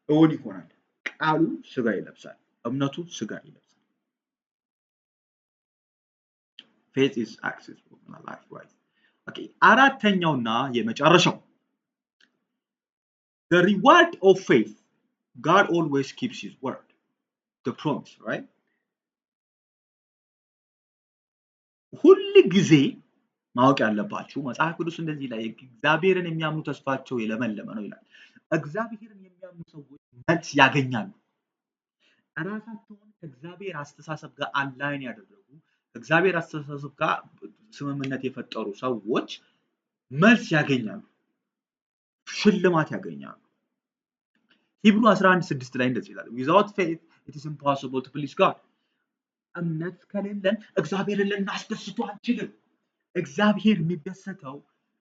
እውን ይሆናል። ቃሉ ስጋ ይለብሳል፣ እምነቱ ስጋ ይለብሳል። faith is accessible in our life, right? Okay, አራተኛውና የመጨረሻው the reward of faith. God always keeps his word, the promise, right? ሁል ጊዜ ማወቅ ያለባችሁ መጽሐፍ ቅዱስ እንደዚህ ላይ እግዚአብሔርን የሚያምኑ ተስፋቸው የለመለመ ነው ይላል። እግዚአብሔርን የሚያምኑ ሰዎች መልስ ያገኛሉ። ራሳቸውን ከእግዚአብሔር አስተሳሰብ ጋር አላይን ያደረጉ እግዚአብሔር አስተሳሰብ ጋር ስምምነት የፈጠሩ ሰዎች መልስ ያገኛሉ፣ ሽልማት ያገኛሉ። ሂብሩ 11:6 ላይ እንደዚህ ይላል without faith it is impossible to please God። እምነት ከሌለን እግዚአብሔርን ልናስደስተው አንችልም። እግዚአብሔር የሚደሰተው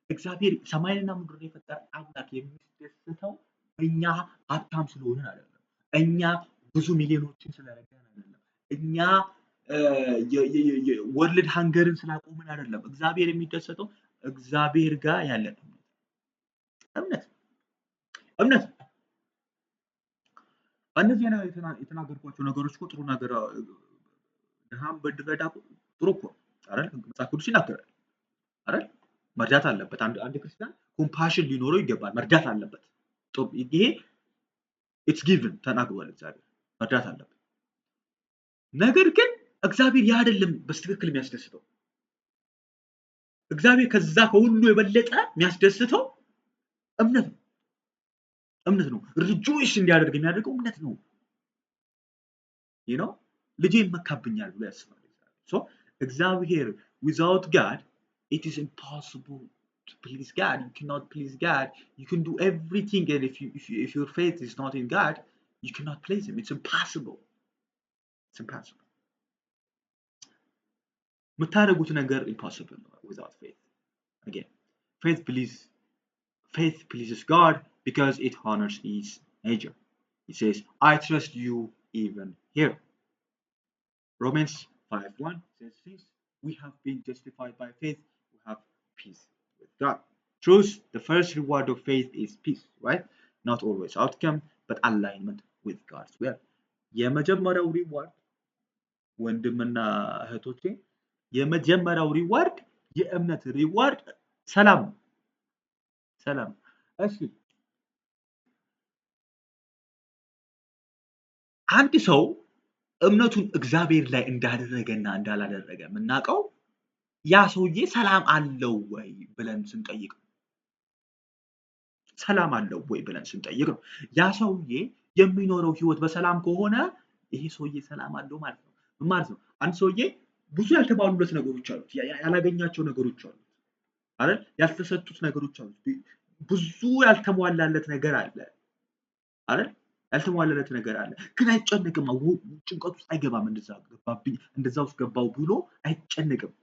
እግዚአብሔር ሰማይንና ምድርን የፈጠረ አምላክ የሚደሰተው እኛ ሀብታም ስለሆንን አይደለም። እኛ ብዙ ሚሊዮኖችን ስለረዳን አይደለም። እኛ ወርልድ ሃንገርን ስላቆምን አይደለም። እግዚአብሔር የሚደሰተው እግዚአብሔር ጋር ያለን እምነት። እነዚህ የተናገርኳቸው ነገሮች እኮ ጥሩ ነገር ድሃም ብንረዳ ጥሩ እኮ አይደል? መጽሐፍ ቅዱስ ይናገራል አይደል? መርዳት አለበት። አንድ ክርስቲያን ኮምፓሽን ሊኖረው ይገባል፣ መርዳት አለበት። ይሄ ኢትስ ጊቭን ተናግሯል። እግዚአብሔር መርዳት አለበት። ነገር ግን እግዚአብሔር ያ አይደለም በትክክል የሚያስደስተው። እግዚአብሔር ከዛ ከሁሉ የበለጠ የሚያስደስተው እምነት ነው። ሪጆይስ እንዲያደርግ የሚያደርገው እምነት ነው። ልጄ ይመካብኛል ብሎ ያስባል። እግዚአብሔር without God it is impossible to please God. You cannot please God. You can do everything, and if your faith is not in God, you cannot please Him. It's impossible. It's impossible. የምታደርጉት ነገር impossible without faith. Again, faith pleases God because it honors His nature. He says, "I trust you even here." Romans 5:1 says, "Since we have been justified by faith, we have peace with God." Truth, the first reward of faith is peace, right? Not always outcome, but alignment with God's will. የመጀመሪያው ሪዋርድ ወንድምና እህቶቼ የመጀመሪያው ሪዋርድ የእምነት ሪዋርድ ሰላም ሰላም። እሺ አንድ ሰው እምነቱን እግዚአብሔር ላይ እንዳደረገና እንዳላደረገ የምናውቀው ያ ሰውዬ ሰላም አለው ወይ ብለን ስንጠይቅ ነው። ሰላም አለው ወይ ብለን ስንጠይቅ ነው። ያ ሰውዬ የሚኖረው ህይወት በሰላም ከሆነ ይሄ ሰውዬ ሰላም አለው ማለት ነው። ምን ማለት ነው? አንድ ሰውዬ ብዙ ያልተባሉለት ነገሮች አሉት፣ ያላገኛቸው ነገሮች አሉት አይደል? ያልተሰጡት ነገሮች አሉት፣ ብዙ ያልተሟላለት ነገር አለ አይደል? ያልተሟላለት ነገር አለ፣ ግን አይጨነቅም። ጭንቀት ውስጥ አይገባም። እንደዛ ገባብኝ፣ እንደዛ ውስጥ ገባው ብሎ አይጨነቅም።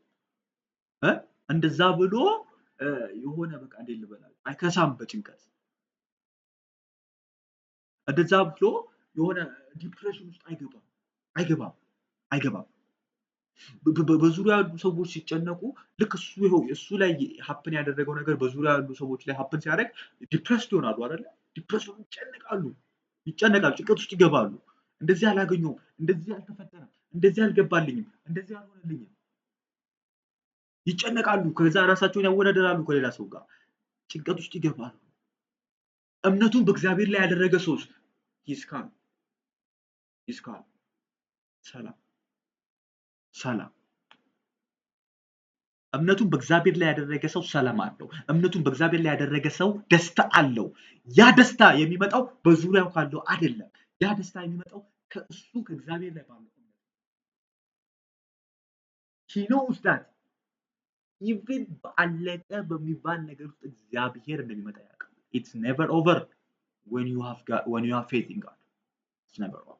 እንደዛ ብሎ የሆነ በቃ እንዴት ልበላል አይከሳም በጭንቀት። እንደዛ ብሎ የሆነ ዲፕሬሽን ውስጥ አይገባም አይገባም አይገባም። በዙሪያ ያሉ ሰዎች ሲጨነቁ ልክ እሱ ይኸው እሱ ላይ ሀፕን ያደረገው ነገር በዙሪያ ያሉ ሰዎች ላይ ሀፕን ሲያደርግ ዲፕሬስድ ይሆናሉ አይደለ? ዲፕሬሽን ይጨነቃሉ፣ ጭንቀት ውስጥ ይገባሉ። እንደዚህ አላገኘውም፣ እንደዚህ አልተፈጠረም፣ እንደዚህ አልገባልኝም፣ እንደዚህ አልሆነልኝም ይጨነቃሉ። ከዛ ራሳቸውን ያወዳደራሉ ከሌላ ሰው ጋር፣ ጭንቀት ውስጥ ይገባሉ። እምነቱን በእግዚአብሔር ላይ ያደረገ ሰው ይስካል ሰላም ሰላም። እምነቱን በእግዚአብሔር ላይ ያደረገ ሰው ሰላም አለው። እምነቱን በእግዚአብሔር ላይ ያደረገ ሰው ደስታ አለው። ያ ደስታ የሚመጣው በዙሪያው ካለው አይደለም። ያ ደስታ የሚመጣው ከእሱ ከእግዚአብሔር ላይ ባለው እምነት። he knows that even በአለቀ በሚባል ነገር ውስጥ እግዚአብሔር እንደሚመጣ ያውቃል። it's never over when you have faith in God. it's never over.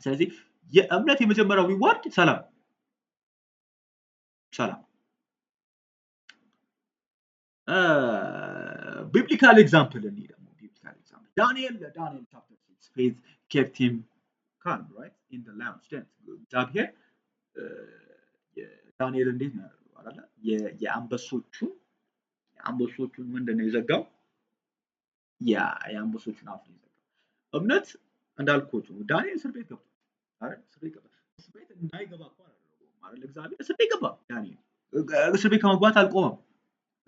ስለዚህ የእምነት የመጀመሪያው ሪዋርድ ሰላም ሰላም። biblical example እንይ ደግሞ biblical example Daniel chapter 6 faith kept him calm, right, in the lion's den. እግዚአብሔር ዳንኤል እንዴት ነው ያደረገው አይደለ? የአንበሶቹን ምንድን ነው የዘጋው? የአንበሶቹን አፍ ነው የዘጋው። እምነት እንዳልኳችሁ ዳንኤል እስር ቤት ገብቷል አይደል? እስር ቤት እንዳይገባ እኮ አላደረገውም አይደል? እግዚአብሔር እስር ቤት ገባ። ዳንኤል እስር ቤት ከመግባት አልቆመም፣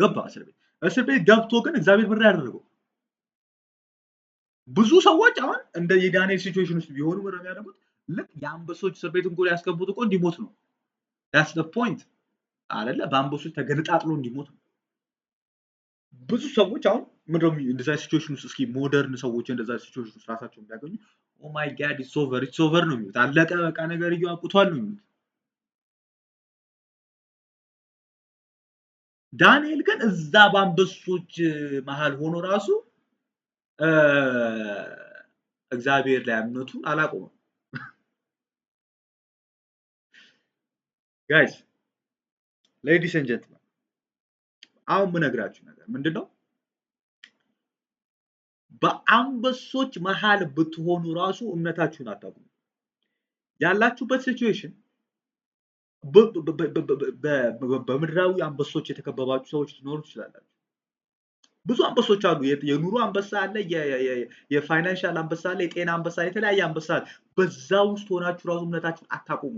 ገባ እስር ቤት። እስር ቤት ገብቶ ግን እግዚአብሔር ብር ያደረገው። ብዙ ሰዎች አሁን እንደ የዳንኤል ሲቹዌሽን ውስጥ ቢሆኑ ምንድን ነው የሚያደርጉት? ልክ የአንበሶች እስር ቤት እንኳን ያስገቡት እኮ እንዲሞት ነው። that's the point አይደለ? በአንበሶች ተገነጣጥሎ እንዲሞት ነው። ብዙ ሰዎች አሁን ምንድነው እንደዛ ሲቹዌሽን ውስጥ እስኪ ሞደርን ሰዎች እንደዛ ሲቹዌሽን ውስጥ ራሳቸውን ቢያገኙ ኦ ማይ ጋድ ኢትስ ኦቨር ነው የሚሉት። አለቀ በቃ ነገር እያውቁቷል ነው የሚሉት። ዳንኤል ግን እዛ በአንበሶች መሃል ሆኖ ራሱ እግዚአብሔር ላይ እምነቱን አላቆመም። ጋይስ ሌዲስ ኤንድ ጀንትልመን አሁን የምነግራችሁ ነገር ምንድነው? በአንበሶች መሃል ብትሆኑ ራሱ እምነታችሁን አታቁሙ። ያላችሁበት ሲቹዌሽን በምድራዊ አንበሶች የተከበባችሁ ሰዎች ሊኖሩ ትችላላችሁ። ብዙ አንበሶች አሉ። የኑሮ አንበሳ አለ፣ የፋይናንሻል አንበሳ አለ፣ የጤና አንበሳ፣ የተለያየ አንበሳ አለ። በዛ ውስጥ ሆናችሁ ራሱ እምነታችሁን አታቁሙ።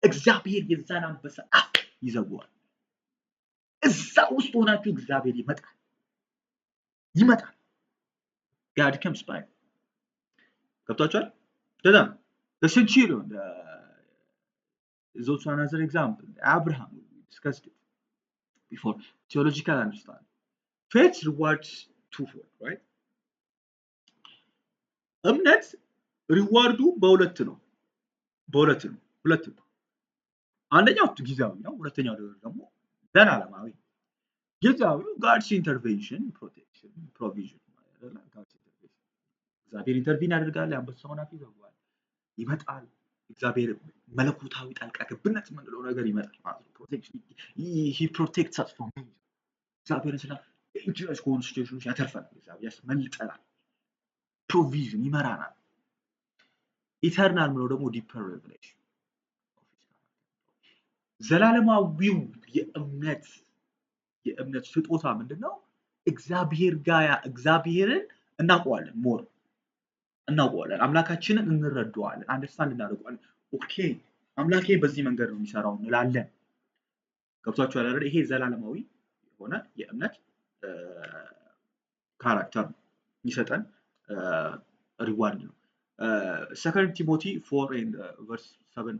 እግዚአብሔር የዛን አንበሳ አፍ ይዘጋዋል። እዛ ውስጥ ሆናችሁ እግዚአብሔር ይመጣል። God comes by. ገብቷችኋል? the centurion is also another example. Abraham, we discussed it before. Theological understanding. Faith rewards twofold, right? እምነት ሪዋርዱ ሁለት ነው። አንደኛው ጊዜያዊ ነው። ሁለተኛው ደግሞ ዘላለማዊ። ጊዜያዊው ጋድስ ኢንተርቬንሽን ፕሮቴክሽን ፕሮቪዥን እግዚአብሔር ኢንተርቪን ያደርጋል። የአንበሳውን አፍ ይዘጋዋል፣ ይመጣል። እግዚአብሔር መለኮታዊ ጣልቃ ገብነት የምንለው ነገር ይመጣል ማለት ነው። ፕሮቴክሽን ሂ ፕሮቴክትስ አስ ፍሮም ዴንጀር እግዚአብሔርን ስለ ዴንጀረስ ከሆኑ ሲቹዌሽኖች ያተርፈናል፣ እግዚአብሔር ያስመልጠናል፣ ፕሮቪዥን ይመራናል። ኢተርናል ምለው ደግሞ ዲፐር ሬቨሌሽን ዘላለማዊው የእምነት ስጦታ ምንድን ነው? እግዚአብሔርን እናውቀዋለን፣ ሞር እናውቀዋለን፣ አምላካችንን እንረዳዋለን፣ አንደርስታንድ እናደርገዋለን። ኦኬ አምላኬ በዚህ መንገድ ነው የሚሰራው እንላለን። ገብቷችኋል አይደል? ይሄ ዘላለማዊ የሆነ የእምነት ካራክተር ነው የሚሰጠን ሪዋርድ ነው። ሰከንድ ቲሞቲ 4 and verse 7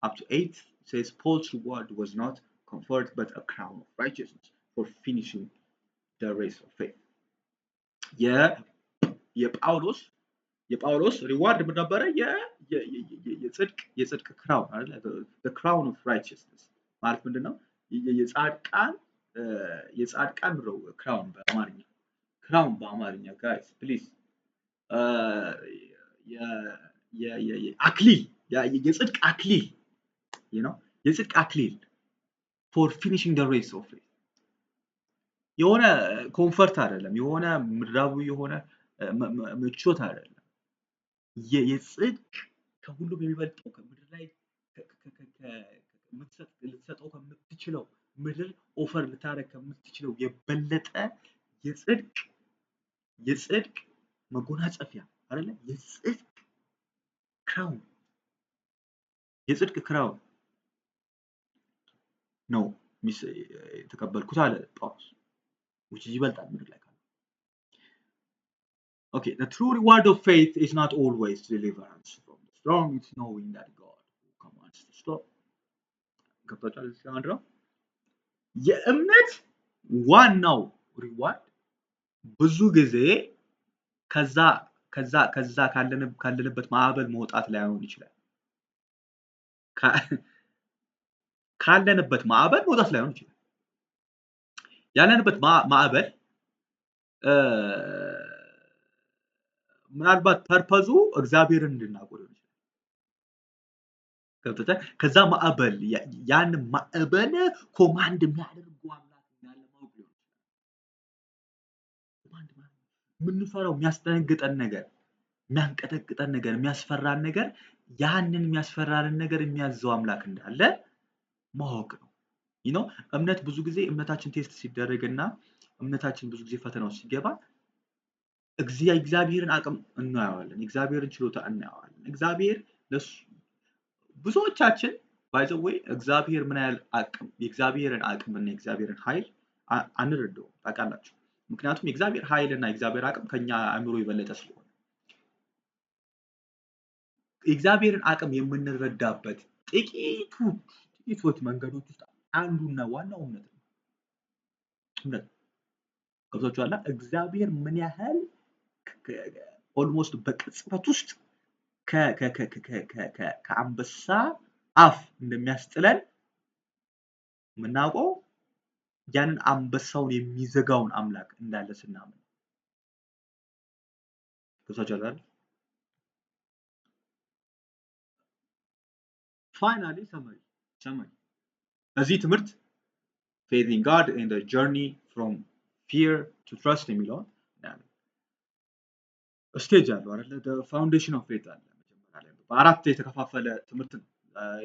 up to 8 says Paul's reward was not comfort but a crown of righteousness for finishing the race of faith. የጳውሎስ ሪዋርድ ምን ነበረ? የጽድቅ ክራውን አይደል? the crown of righteousness ማለት ምንድነው? የጻድቃን ነው ክራውን በአማርኛ ክራውን በአማርኛ ጋይስ ፕሊዝ አክሊል የጽድቅ አክሊል የጽድቅ አክሊል for finishing the race of faith የሆነ ኮምፈርት አይደለም፣ የሆነ ምድራዊ የሆነ ምቾት አይደለም። የጽድቅ ከሁሉም የሚበልጠው ከምድር ላይ ልትሰጠው ከምትችለው ምድር ኦፈር ልታደርግ ከምትችለው የበለጠ የጽድቅ መጎናጸፊያ አይደለ? የጽድቅ ክራውን ነው የተቀበልኩት አለ ጳውሎስ። which ይበልጣል ምድር ላይ ካለ። Okay, the true reward of faith is not always deliverance from the storm, it's knowing that God commands the storm. ገብቷችኋል? ሲያምረው የእምነት ዋናው ሪዋርድ ብዙ ጊዜ ከዛ ካለንበት ማዕበል መውጣት ላይሆን ይችላል። ካለንበት ማዕበል መውጣት ላይሆን ይችላል። ያለንበት ማዕበል ምናልባት ፐርፐዙ እግዚአብሔርን እንድናውቀው ሊሆን ይችላል። ገብቶታል? ከዛ ማዕበል ያን ማዕበል ኮማንድ የሚያደርጉ አምላክ እንዳለ ማወቅ ሊሆን ይችላል። ኮማንድ ማለት የምንፈራው የሚያስደነግጠን ነገር፣ የሚያንቀጠቅጠን ነገር፣ የሚያስፈራን ነገር ያንን የሚያስፈራንን ነገር የሚያዘው አምላክ እንዳለ ማወቅ ነው። እምነት ብዙ ጊዜ እምነታችን ቴስት ሲደረግና እምነታችን ብዙ ጊዜ ፈተና ውስጥ ሲገባ እግዚአብሔርን አቅም እናየዋለን፣ እግዚአብሔርን ችሎታ እናየዋለን። እግዚአብሔር ብዙዎቻችን ባይ ዘ ዌይ እግዚአብሔር ምን ያህል አቅም የእግዚአብሔርን አቅም እና የእግዚአብሔርን ኃይል አንረዳውም ታውቃላችሁ። ምክንያቱም የእግዚአብሔር ኃይል እና የእግዚአብሔር አቅም ከኛ አእምሮ የበለጠ ስለሆነ የእግዚአብሔርን አቅም የምንረዳበት ጥቂቶች መንገዶች ውስጥ አንዱና ዋናው እምነት ነው። እምነት ገብቷችኋል? እግዚአብሔር ምን ያህል ኦልሞስት በቅጽበት ውስጥ ከአንበሳ አፍ እንደሚያስጥለን የምናውቀው ያንን አንበሳውን የሚዘጋውን አምላክ እንዳለ ስናምን ገብቷችኋል? ፋይናሊ ሰመሪ እዚህ ትምህርት faith in God and the journey from fear to trust የሚለውን ስቴጅ አለው አይደል? the foundation of faith አለ መጀመሪያ ላይ በአራት የተከፋፈለ ትምህርት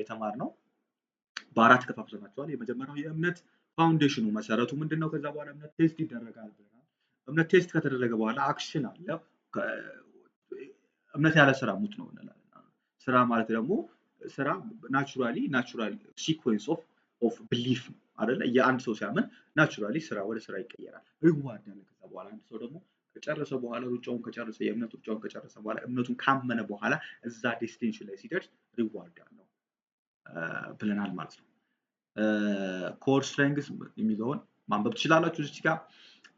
የተማርነው በአራት ከፋፍለናቸዋል። የመጀመሪያው የእምነት ፋውንዴሽኑ መሰረቱ ምንድነው? ከዛ በኋላ እምነት ቴስት ይደረጋል ብለናል። እምነት ቴስት ከተደረገ በኋላ አክሽን አለ። እምነት ያለ ስራ ሙት ነው እንላለን። ስራ ማለት ደግሞ ስራ ናቹራል ሲኩዌንስ ኦፍ ቢሊፍ አይደለ? የአንድ ሰው ሲያምን ናቹራሊ ወደ ስራ ይቀየራል። ሪዋርድ ያለ ከዛ በኋላ አንድ ሰው ደግሞ ከጨረሰ በኋላ ሩጫውን ከጨረሰ የእምነት ሩጫውን ከጨረሰ በኋላ እምነቱን ካመነ በኋላ እዛ ዴስቲኔሽን ላይ ሲደርስ ሪዋርድ አለው ብለናል ማለት ነው። ኮር ስትሬንግስ የሚለውን ማንበብ ትችላላችሁ። እዚህ ጋር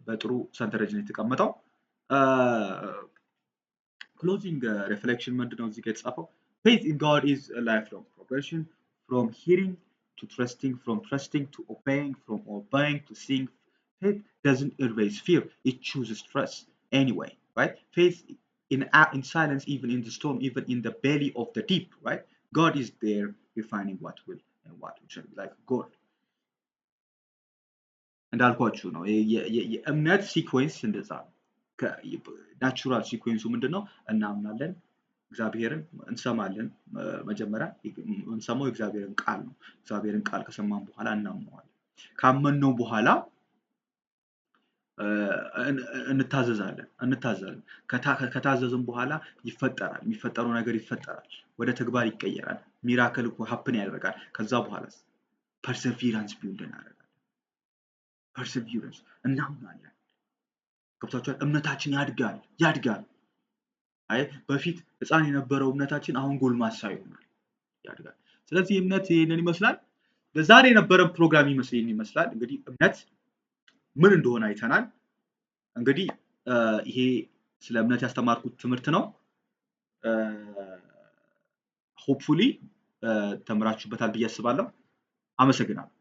በጥሩ ሰንተረጅ ነው የተቀመጠው። ክሎዚንግ ሪፍሌክሽን ምንድነው እዚህ ጋር የተጻፈው? faith in God is a lifelong progression from hearing to trusting, from trusting to obeying, from obeying to seeing. Faith doesn't erase fear, it chooses trust anyway, right? Faith in silence, even in the storm, even in the belly of the deep, right? God is there refining what will and what should be like gold. እንዳልኳችሁ ነው የእምነት ሲኮንስ እንደዛ ነው። ናቹራል ሲኮንሱ ምንድነው? እናምናለን፣ እግዚአብሔርን እንሰማለን። መጀመሪያ እንሰማው የእግዚአብሔርን ቃል ነው። እግዚአብሔርን ቃል ከሰማን በኋላ እናምነዋለን። ካመንነው በኋላ እንታዘዛለን። ከታዘዝን በኋላ ይፈጠራል። የሚፈጠረው ነገር ይፈጠራል። ወደ ተግባር ይቀየራል። ሚራክል እኮ ሀፕን ያደርጋል። ከዛ በኋላ ፐርሰቪራንስ ቢውልድ እናደርጋለን። ፐርሰቪራንስ እናምናለን። ገብቷችኋል? እምነታችን ያድጋል። አይ በፊት ህፃን የነበረው እምነታችን አሁን ጎልማሳ ይሆናል፣ ያድጋል። ስለዚህ እምነት ይሄንን ይመስላል። ለዛሬ የነበረን ፕሮግራም ይመስላል። እንግዲህ እምነት ምን እንደሆነ አይተናል። እንግዲህ ይሄ ስለ እምነት ያስተማርኩት ትምህርት ነው። ሆፕፉሊ ተምራችሁበታል ብዬ አስባለሁ። አመሰግናለሁ።